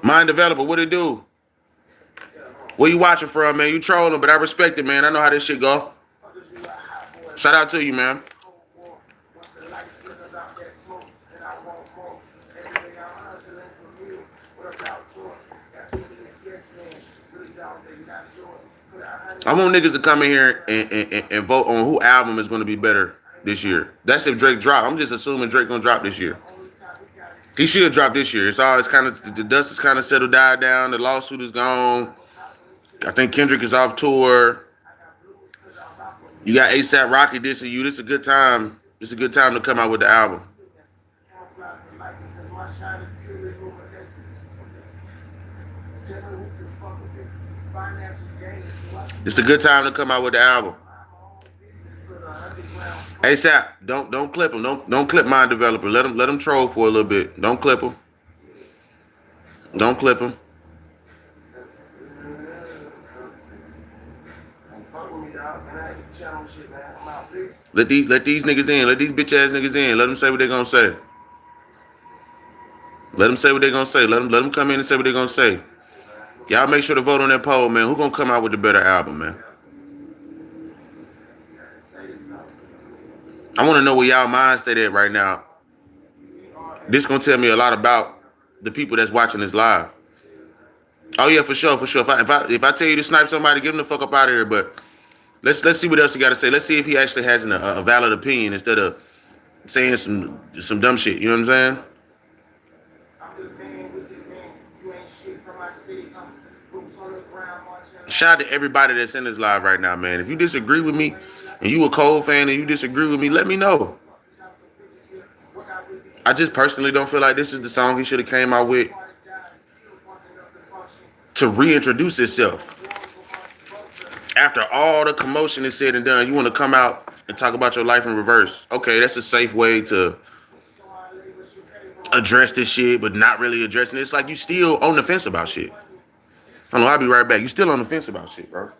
Mind Developer, what it do? Where you watching from, man? You trolling, but I respect it, man. I know how this shit go. Shout out to you, man. I want niggas to come in here and vote on who album is going to be better this year. That's if Drake drop. I'm just assuming Drake gonna drop this year. He should drop this year. It's kind of the dust is kind of settled, died down. The lawsuit is gone. I think Kendrick is off tour. You got ASAP Rocky dissing you. This is a good time. It's a good time to come out with the album. It's a good time to come out with the album. ASAP, don't clip him. Don't clip Mind Developer. Let him troll for a little bit. Don't clip him. Don't clip him. Let these niggas in. Let these bitch ass niggas in. Let them say what they gonna say. Let them say what they gonna say. Let them come in and say what they gonna say. Y'all make sure to vote on that poll, man. Who gonna come out with the better album, man? I want to know where y'all mind state at right now. This gonna tell me a lot about the people that's watching this live. Oh yeah, for sure, for sure. If I tell you to snipe somebody, get him the fuck up out of here. But let's see what else he got to say. Let's see if he actually has a valid opinion instead of saying some dumb shit. You know what I'm saying? Shout out to everybody that's in this live right now, man. If you disagree with me and you a Cole fan and you disagree with me, let me know. I just personally don't feel like this is the song he should have came out with to reintroduce itself. After all the commotion is said and done, you want to come out and talk about your life in reverse. Okay, that's a safe way to address this shit, but not really addressing it. It's like you still on the fence about shit. I don't know, I'll be right back. You still on the fence about shit, bro.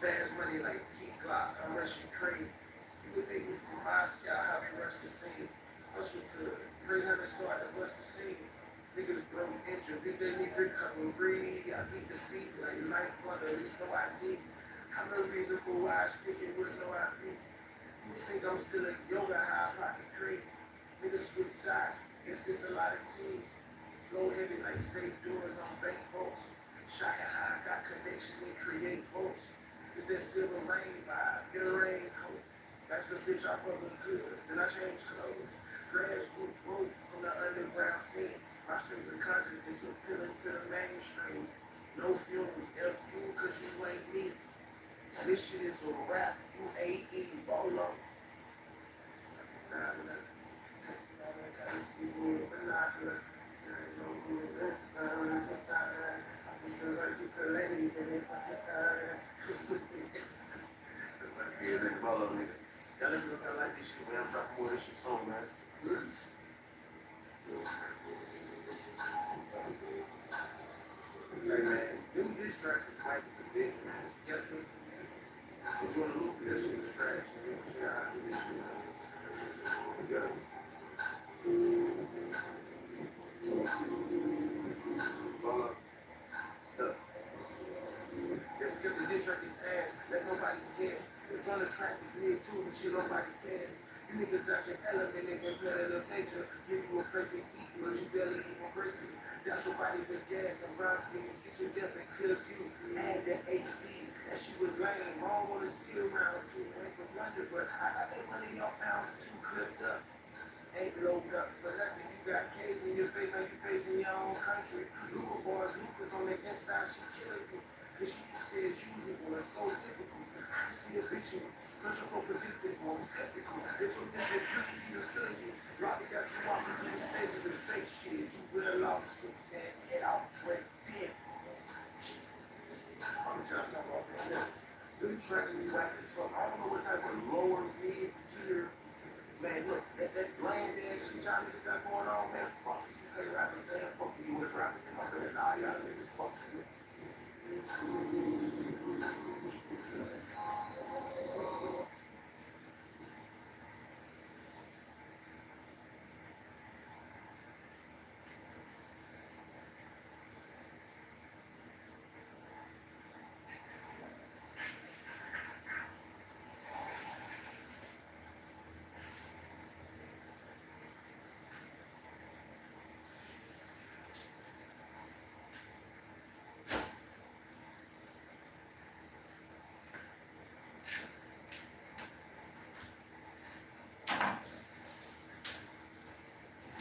Fast money like Key Glock, I'm rushing crazy. You would think me from Moscow, how we rush the scene. Hustle good, 300 start to bust the scene. Niggas broke injured, think they need recovery. I think the beat like life wonder, there's no ID. I'm no reason for why I stick it with no ID. You think I'm still a yoga high pocket crate. Niggas switch sides, guess it's a lot of teams. Flow heavy like safe doors on bank vaults. Shaka high, got connection and create votes. It's that silver rain vibe, get a raincoat. That's a bitch I fuck with good, then I change clothes. Grassroots broke from the underground scene. My strength of consciousness appealing to the mainstream. No fumes, F you, cause you ain't me. And this shit is a rap, UAE, Bolo. Nah,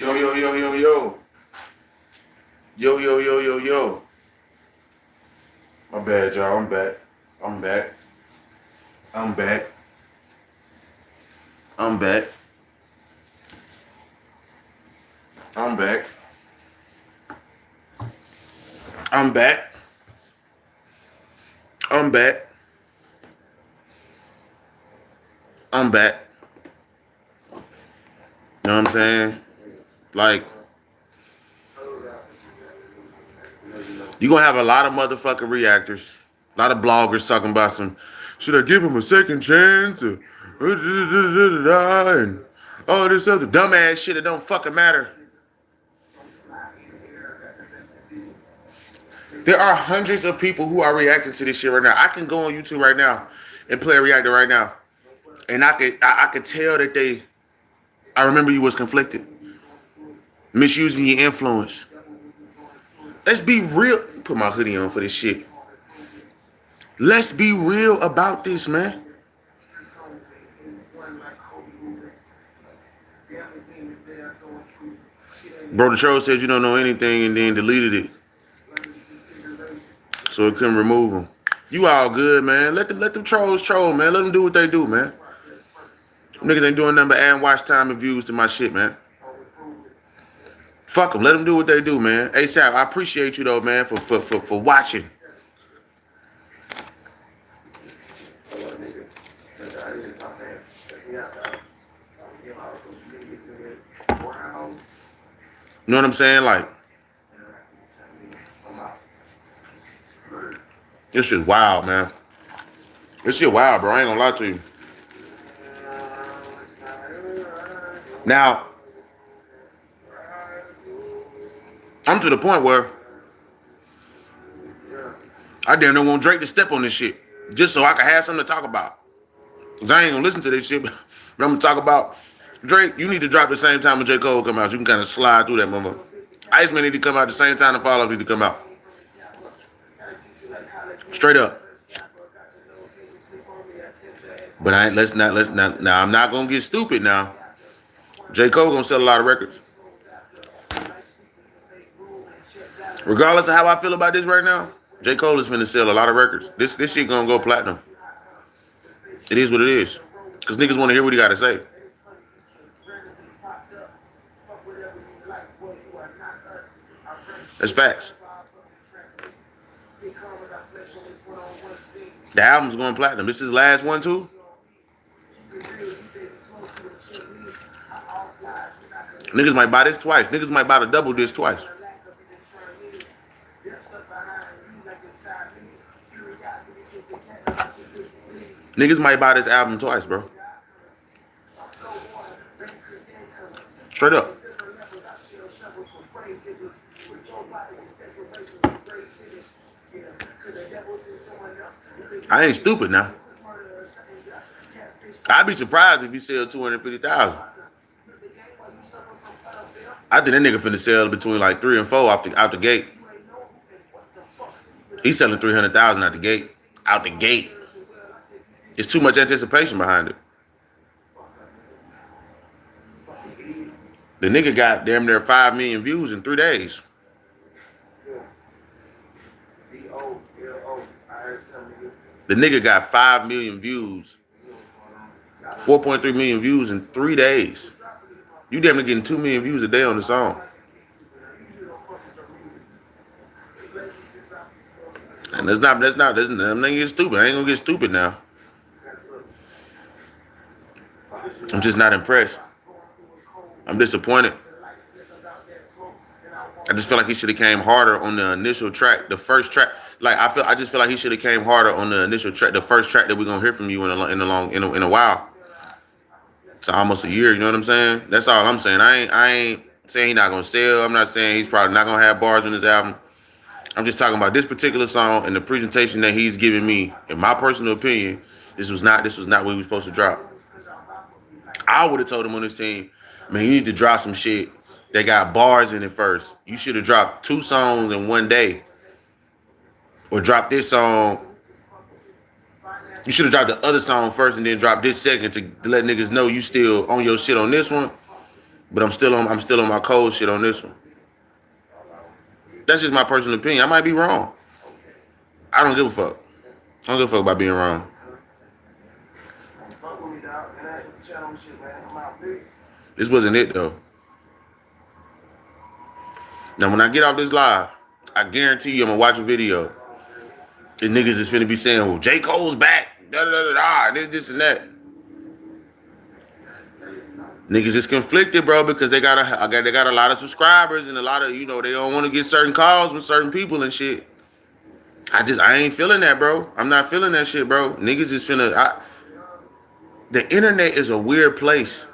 Yo, yo, yo, yo, yo. Yo, yo, yo, yo, yo. My bad, y'all. I'm back. I'm back. I'm back. I'm back. I'm back. I'm back. I'm back. I'm back. You know what I'm saying? Like, you're going to have a lot of motherfucking reactors, a lot of bloggers talking about some, should I give him a second chance? And all this other dumbass shit that don't fucking matter. There are hundreds of people who are reacting to this shit right now. I can go on YouTube right now and play a reactor right now. And I could tell that I remember you was conflicted. Misusing your influence. Let's be real. Put my hoodie on for this shit. Let's be real about this, man. Bro, the troll said you don't know anything and then deleted it. So it couldn't remove them. You all good, man. Let them trolls troll, man. Let them do what they do, man. Niggas ain't doing nothing but adding watch time and views to my shit, man. Fuck them. Let them do what they do, man. ASAP, I appreciate you though, man, for watching. You know what I'm saying? Like, this shit wild, man. This shit wild, bro. I ain't gonna lie to you. Now, I'm to the point where I damn near want Drake to step on this shit just so I can have something to talk about. Cause I ain't gonna listen to this shit, but I'm gonna talk about Drake. You need to drop the same time when J. Cole come out. So you can kind of slide through that moment. Iceman need to come out the same time the Fall Off need to come out. Straight up. But let's not. Now I'm not gonna get stupid. Now J. Cole gonna sell a lot of records. Regardless of how I feel about this right now, J. Cole is finna sell a lot of records. This shit gonna go platinum. It is what it is. Cause niggas wanna hear what he gotta say. That's facts. The album's going platinum. This is his last one too. Niggas might buy this twice. Niggas might buy the double disc twice. Niggas might buy this album twice, bro. Straight up. I ain't stupid now. I'd be surprised if you sell 250,000. I think that nigga finna sell between like 3 and 4 out the gate. He's selling 300,000 out the gate. Out the gate. There's too much anticipation behind it. The nigga got damn near 5 million views in 3 days. The nigga got 5 million views, 4.3 million views in 3 days. You damn near getting 2 million views a day on the song. And I'm not gonna get stupid. I ain't gonna get stupid now. I'm just not impressed. I'm disappointed. I just feel like he should have came harder on the initial track, the first track. Like I just feel like he should have came harder on the initial track, the first track that we're gonna hear from you in a while. It's almost a year. You know what I'm saying? That's all I'm saying. I ain't saying he's not gonna sell. I'm not saying he's probably not gonna have bars on his album. I'm just talking about this particular song and the presentation that he's giving me. In my personal opinion, this was not what he was supposed to drop. I would have told him on his team, man, you need to drop some shit that got bars in it first. You should have dropped 2 songs in 1 day. Or drop this song. You should have dropped the other song first and then drop this second to let niggas know you still on your shit on this one. But I'm still on my cold shit on this one. That's just my personal opinion. I might be wrong. I don't give a fuck. I don't give a fuck about being wrong. This wasn't it though. Now when I get off this live, I guarantee you I'm gonna watch a video. The niggas is finna be saying, well, J. Cole's back, this and that. Niggas is conflicted, bro, because they got a lot of subscribers and a lot of, they don't want to get certain calls with certain people and shit. I ain't feeling that, bro. I'm not feeling that shit, bro. Niggas is finna. The internet is a weird place.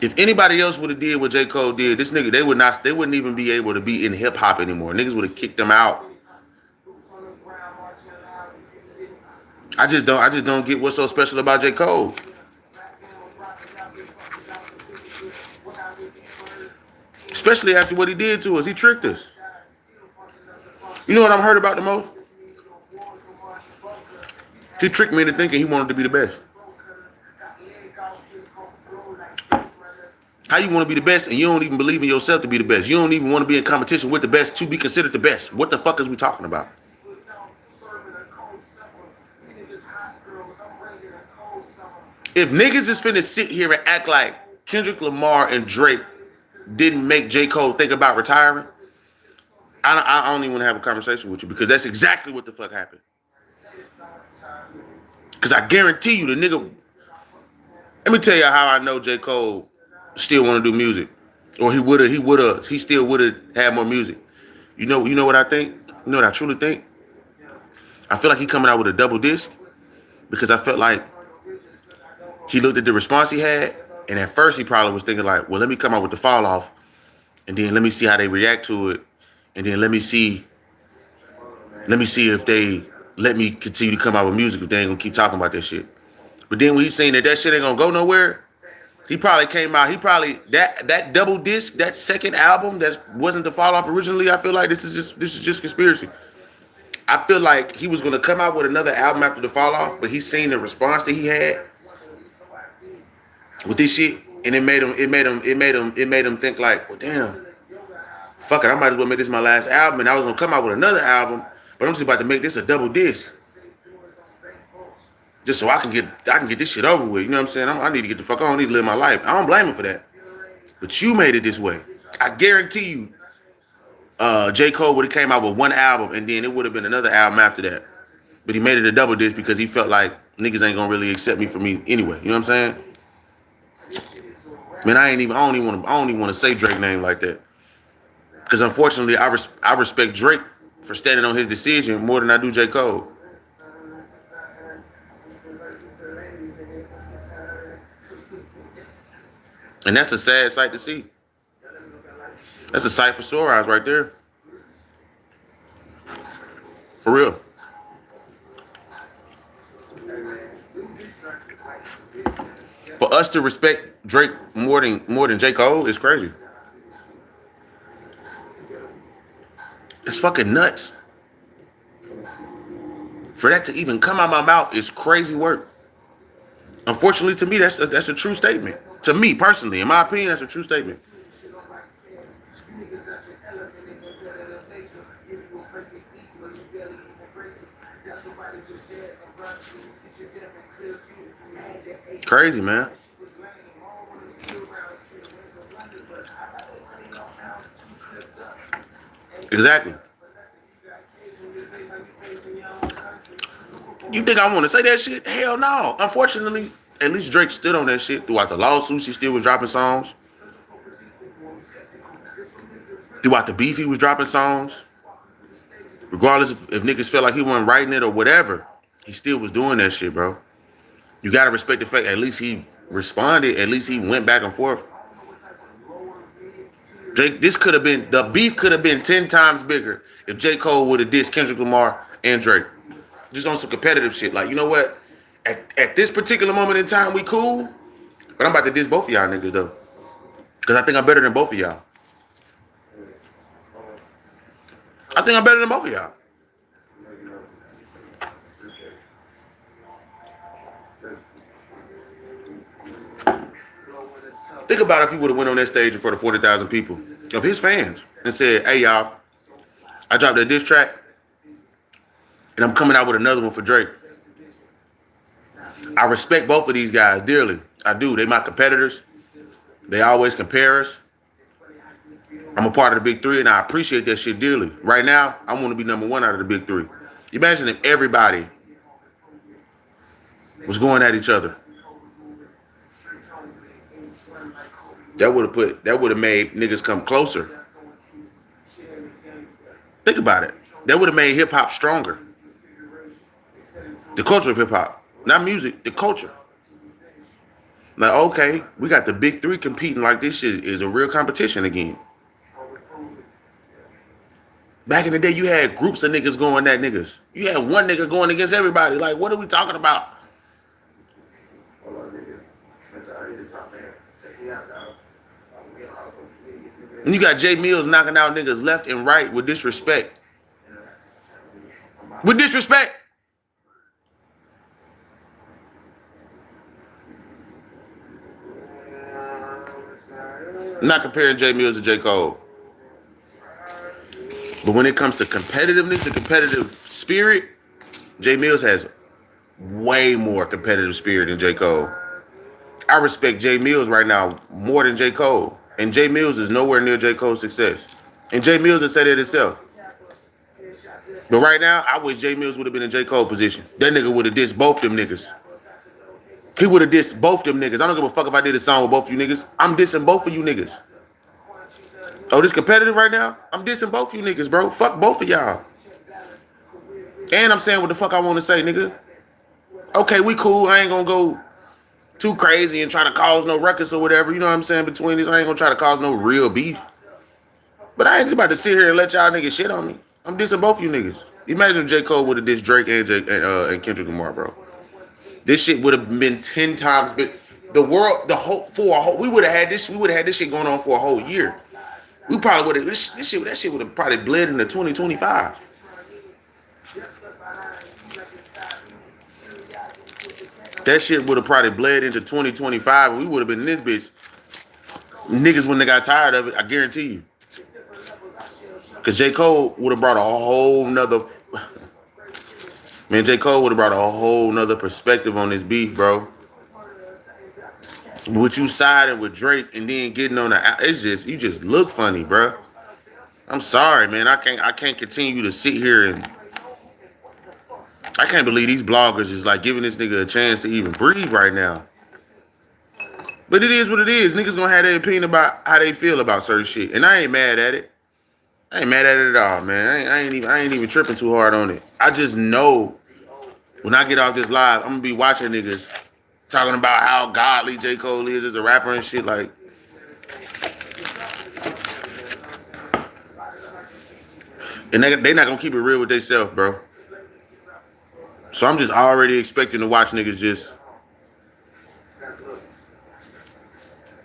If anybody else would have did what J. Cole did, this nigga, they wouldn't even be able to be in hip hop anymore. Niggas would have kicked them out. I just don't get what's so special about J. Cole. Especially after what he did to us. He tricked us. You know what I'm hurt about the most? He tricked me into thinking he wanted to be the best. How you want to be the best and you don't even believe in yourself to be the best? You don't even want to be in competition with the best to be considered the best. What the fuck is we talking about? If niggas is finna sit here and act like Kendrick Lamar and Drake didn't make J. Cole think about retiring, I don't even want to have a conversation with you because that's exactly what the fuck happened. Because I guarantee you the nigga... Let me tell you how I know J. Cole still want to do music. Or he still would have had more music. You know what I think? You know what I truly think? I feel like he coming out with a double disc because I felt like he looked at the response he had, and at first he probably was thinking like, well, let me come out with the fall off, and then let me see how they react to it, and then let me see if they let me continue to come out with music if they ain't gonna keep talking about that shit. But then when he's saying that shit ain't gonna go nowhere, he probably came out. That double disc, that second album that wasn't the fall off originally. I feel like this is just conspiracy. I feel like he was gonna come out with another album after the fall off, but he's seen the response that he had with this shit, and it made him think like, well, damn, fuck it, I might as well make this my last album, and I was gonna come out with another album, but I'm just about to make this a double disc, just so I can get this shit over with. You know what I'm saying? I need to get the fuck on. I need to live my life. I don't blame him for that, but you made it this way. I guarantee you, J. Cole would have came out with one album, and then it would have been another album after that. But he made it a double disc because he felt like niggas ain't gonna really accept me for me anyway. You know what I'm saying? Man, I don't even want to say Drake name like that. Because unfortunately, I respect Drake for standing on his decision more than I do J. Cole. And that's a sad sight to see. That's a sight for sore eyes right there. For real. For us to respect Drake more than J. Cole is crazy. It's fucking nuts. For that to even come out my mouth is crazy work. Unfortunately, to me, that's a true statement. To me personally, in my opinion, that's a true statement. Crazy, man. Exactly. You think I want to say that shit? Hell no. Unfortunately, at least Drake stood on that shit throughout the lawsuits. He still was dropping songs. Throughout the beef, he was dropping songs. Regardless if niggas felt like he wasn't writing it or whatever, he still was doing that shit, bro. You gotta respect the fact at least he responded. At least he went back and forth. Drake, the beef could have been 10 times bigger if J. Cole would have dissed Kendrick Lamar and Drake. Just on some competitive shit. Like, you know what? At this particular moment in time, we cool. But I'm about to diss both of y'all niggas, though. Because I think I'm better than both of y'all. I think I'm better than both of y'all. Think about if he would have went on that stage in front of 40,000 people of his fans and said, hey, y'all, I dropped that diss track, and I'm coming out with another one for Drake. I respect both of these guys dearly. I do. They my competitors. They always compare us. I'm a part of the big three, and I appreciate that shit dearly. Right now, I want to be number one out of the big three. Imagine if everybody was going at each other. That would have made niggas come closer. Think about it. That would have made hip hop stronger. The culture of hip hop, not music, the culture. Like, okay, we got the big three competing like this shit is a real competition again. Back in the day, you had groups of niggas going at niggas. You had one nigga going against everybody. Like, what are we talking about? And you got Jay Mills knocking out niggas left and right with disrespect. With disrespect. I'm not comparing Jay Mills to J. Cole. But when it comes to competitiveness and competitive spirit, Jay Mills has way more competitive spirit than J. Cole. I respect Jay Mills right now more than J. Cole. And Jay Mills is nowhere near J. Cole's success. And Jay Mills has said it himself. But right now, I wish Jay Mills would have been in J. Cole position. That nigga would have dissed both them niggas. He would have dissed both them niggas. I don't give a fuck if I did a song with both of you niggas. I'm dissing both of you niggas. Oh, this competitive right now? I'm dissing both of you niggas, bro. Fuck both of y'all. And I'm saying what the fuck I want to say, nigga. Okay, we cool. I ain't gonna go too crazy and try to cause no ruckus or whatever. You know what I'm saying? Between these, I ain't gonna try to cause no real beef. But I ain't just about to sit here and let y'all niggas shit on me. I'm dissing both you niggas. Imagine if J. Cole would have dissed Drake and Kendrick Lamar, bro. This shit would have been 10 times big. The world, we would have had this shit going on for a whole year. We probably would have, that shit would have probably bled into 2025. That shit would have probably bled into 2025, and we would have been in this bitch. Niggas wouldn't have got tired of it, I guarantee you. Because J. Cole would have brought a whole nother... Man, J. Cole would have brought a whole nother perspective on this beef, bro. With you siding with Drake and then getting on the... It's just... You just look funny, bro. I'm sorry, man. I can't continue to sit here and... I can't believe these bloggers is like giving this nigga a chance to even breathe right now. But it is what it is. Niggas gonna have their opinion about how they feel about certain shit. And I ain't mad at it. I ain't mad at it at all, man. I ain't even tripping too hard on it. I just know when I get off this live, I'm gonna be watching niggas talking about how godly J. Cole is as a rapper and shit. Like, and they not gonna keep it real with themselves, bro. So I'm just already expecting to watch niggas just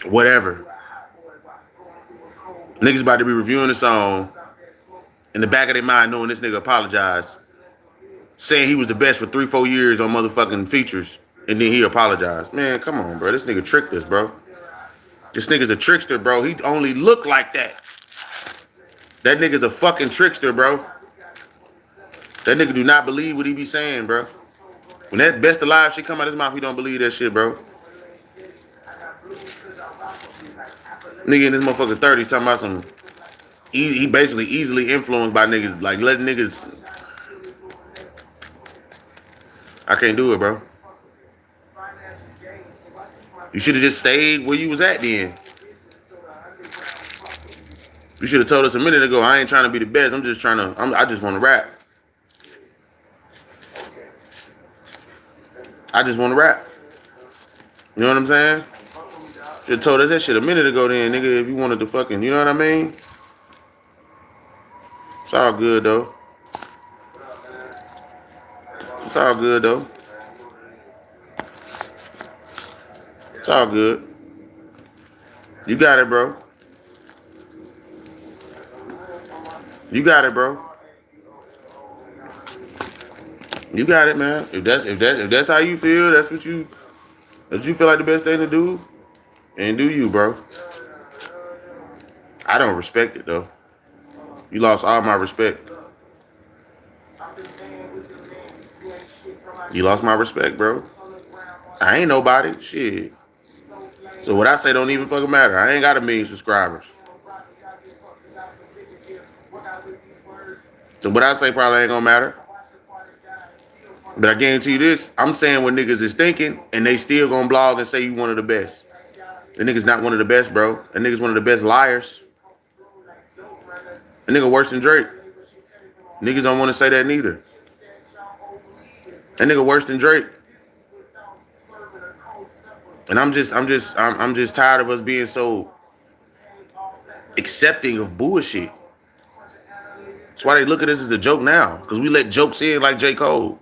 whatever. Niggas about to be reviewing the song in the back of their mind knowing this nigga apologized, saying he was the best for 3-4 years on motherfucking features, and then he apologized. Man, come on, bro. This nigga tricked us, bro. This nigga's a trickster, bro. He only look like that. That nigga's a fucking trickster, bro. That nigga do not believe what he be saying, bro. When that best alive shit come out his mouth, he don't believe that shit, bro. Nigga in this motherfucker 30s talking about some. He basically easily influenced by niggas, like letting niggas. I can't do it, bro. You should have just stayed where you was at then. You should have told us a minute ago, I ain't trying to be the best. I'm just trying to, I just want to rap. I just want to rap. You know what I'm saying? Should have told us that shit a minute ago then, nigga, if you wanted to fucking, you know what I mean? It's all good, though. It's all good, though. It's all good. You got it, bro. You got it, bro. You got it, man. If that's how you feel, that's what you feel like the best thing to do, and do you, bro. I don't respect it though. You lost all my respect. You lost my respect, bro. I ain't nobody. Shit. So what I say don't even fucking matter. I ain't got 1 million subscribers. So what I say probably ain't gonna matter. But I guarantee you this, I'm saying what niggas is thinking, and they still gonna blog and say you one of the best. The nigga's not one of the best, bro. That nigga's one of the best liars. That nigga worse than Drake. Niggas don't want to say that neither. That nigga worse than Drake. And I'm just tired of us being so accepting of bullshit. That's why they look at us as a joke now, because we let jokes in like J. Cole.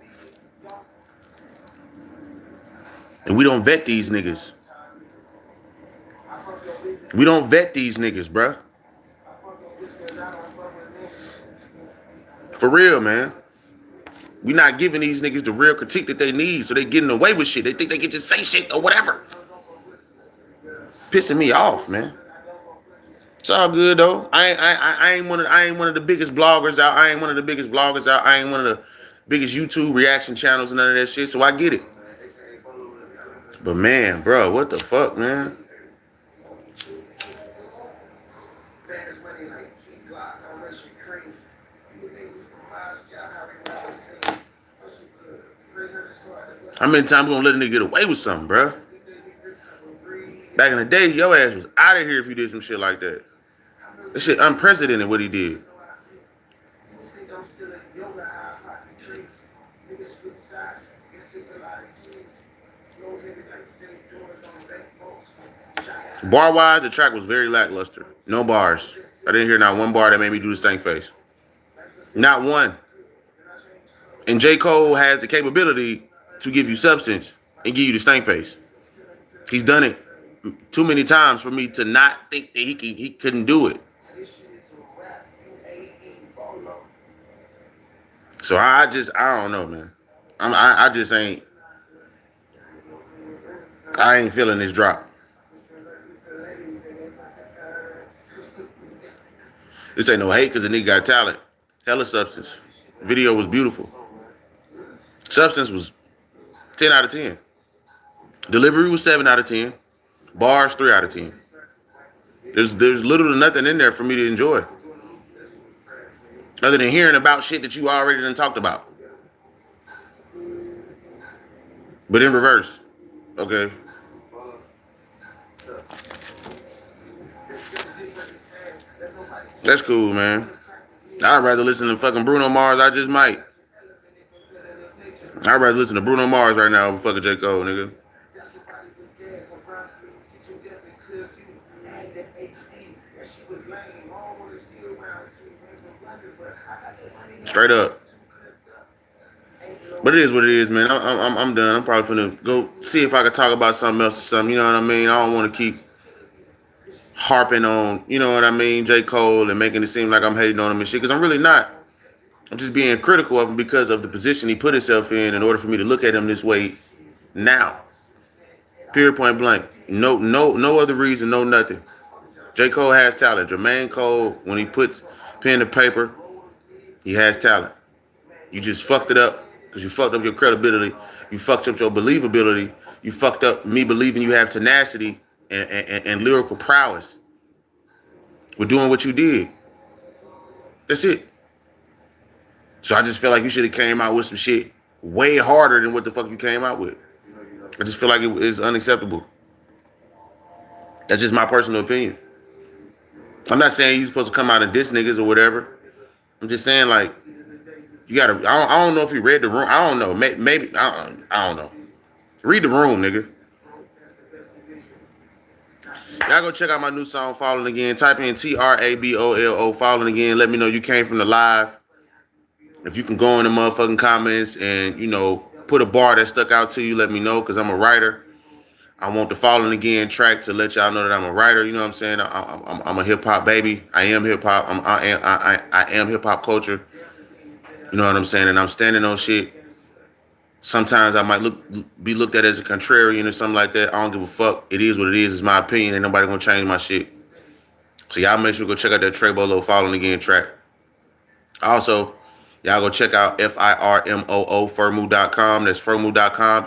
And we don't vet these niggas. We don't vet these niggas, bruh. For real, man. We not giving these niggas the real critique that they need, so they getting away with shit. They think they can just say shit or whatever. Pissing me off, man. It's all good though. I ain't one of the biggest bloggers out. I ain't one of the biggest vloggers out. I ain't one of the biggest YouTube reaction channels and none of that shit. So I get it. But man, bro, what the fuck, man? How many times we gonna let a nigga get away with something, bro? Back in the day, your ass was out of here if you did some shit like that. That shit unprecedented what he did. Bar wise, the track was very lackluster. No bars. I didn't hear not one bar that made me do the stank face. Not one. And J. Cole has the capability to give you substance and give you the stank face. He's done it too many times for me to not think that he couldn't do it. So I don't know, man. I just ain't. I ain't feeling this drop. This ain't no hate because the nigga got talent. Hella substance. Video was beautiful. Substance was 10 out of 10. Delivery was 7 out of 10. Bars 3 out of 10. There's little to nothing in there for me to enjoy. Other than hearing about shit that you already done talked about. But in reverse. Okay. That's cool, man. I'd rather listen to fucking Bruno Mars. I just might. I'd rather listen to Bruno Mars right now over fucking J. Cole, nigga. Straight up. But it is what it is, man. I'm done. I'm probably finna go see if I can talk about something else or something. You know what I mean? I don't want to keep harping on, you know what I mean, J. Cole and making it seem like I'm hating on him and shit, because I'm really not. I'm just being critical of him because of the position he put himself in order for me to look at him this way now. Period, point blank. No other reason, no nothing. J. Cole has talent. Jermaine Cole, when he puts pen to paper, he has talent. You just fucked it up because you fucked up your credibility. You fucked up your believability. You fucked up me believing you have tenacity and lyrical prowess with doing what you did. That's it. So I just feel like you should have came out with some shit way harder than what the fuck you came out with. I just feel like it is unacceptable. That's just my personal opinion. I'm not saying you're supposed to come out and diss niggas or whatever. I'm just saying, like, you gotta. I don't know if you read the room. I don't know. Maybe I don't know. Read the room, nigga. Y'all go check out my new song, Falling Again. Type in TRABOLO, Falling Again. Let me know you came from the live. If you can go in the motherfucking comments and, you know, put a bar that stuck out to you, let me know, because I'm a writer. I want the Falling Again track to let y'all know that I'm a writer. You know what I'm saying? I'm a hip hop baby. I am hip hop. I am hip hop culture. You know what I'm saying? And I'm standing on shit. Sometimes I might be looked at as a contrarian or something like that. I don't give a fuck. It is what it is. It's my opinion. Ain't nobody gonna change my shit. So y'all make sure to go check out that Trey Bolo Falling Again track. Also, y'all go check out FIRMOO, Firmoo.com. That's Firmoo.com,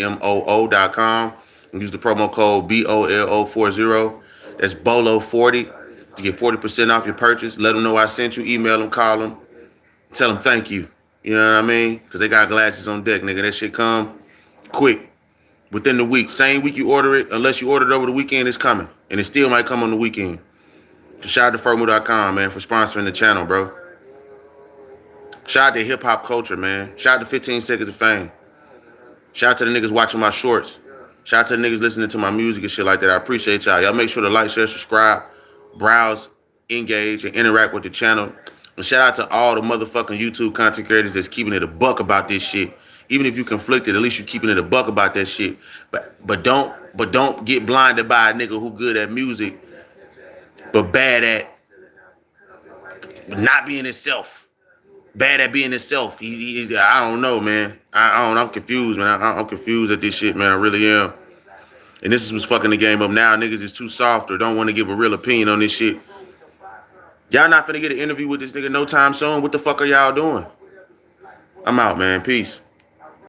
FIRMOO.com. And use the promo code BOLO40. That's BOLO40 to get 40% off your purchase. Let them know I sent you. Email them, call them. Tell them thank you. You know what I mean? Because they got glasses on deck, nigga. That shit come quick. Within the week. Same week you order it. Unless you order it over the weekend, it's coming. And it still might come on the weekend. So shout out to Firmoo.com, man, for sponsoring the channel, bro. Shout out to hip hop culture, man. Shout out to 15 Seconds of Fame. Shout out to the niggas watching my shorts. Shout out to the niggas listening to my music and shit like that. I appreciate y'all. Y'all make sure to like, share, subscribe, browse, engage, and interact with the channel. And shout out to all the motherfucking YouTube content creators that's keeping it a buck about this shit. Even if you conflicted, at least you keeping it a buck about that shit. But don't get blinded by a nigga who good at music, but bad at not being himself. Bad at being himself. He's I don't know, man. I'm confused, man. I'm confused at this shit, man. I really am. And this is what's fucking the game up now. Niggas is too soft or don't want to give a real opinion on this shit. Y'all not finna get an interview with this nigga no time soon. What the fuck are y'all doing? I'm out, man. Peace.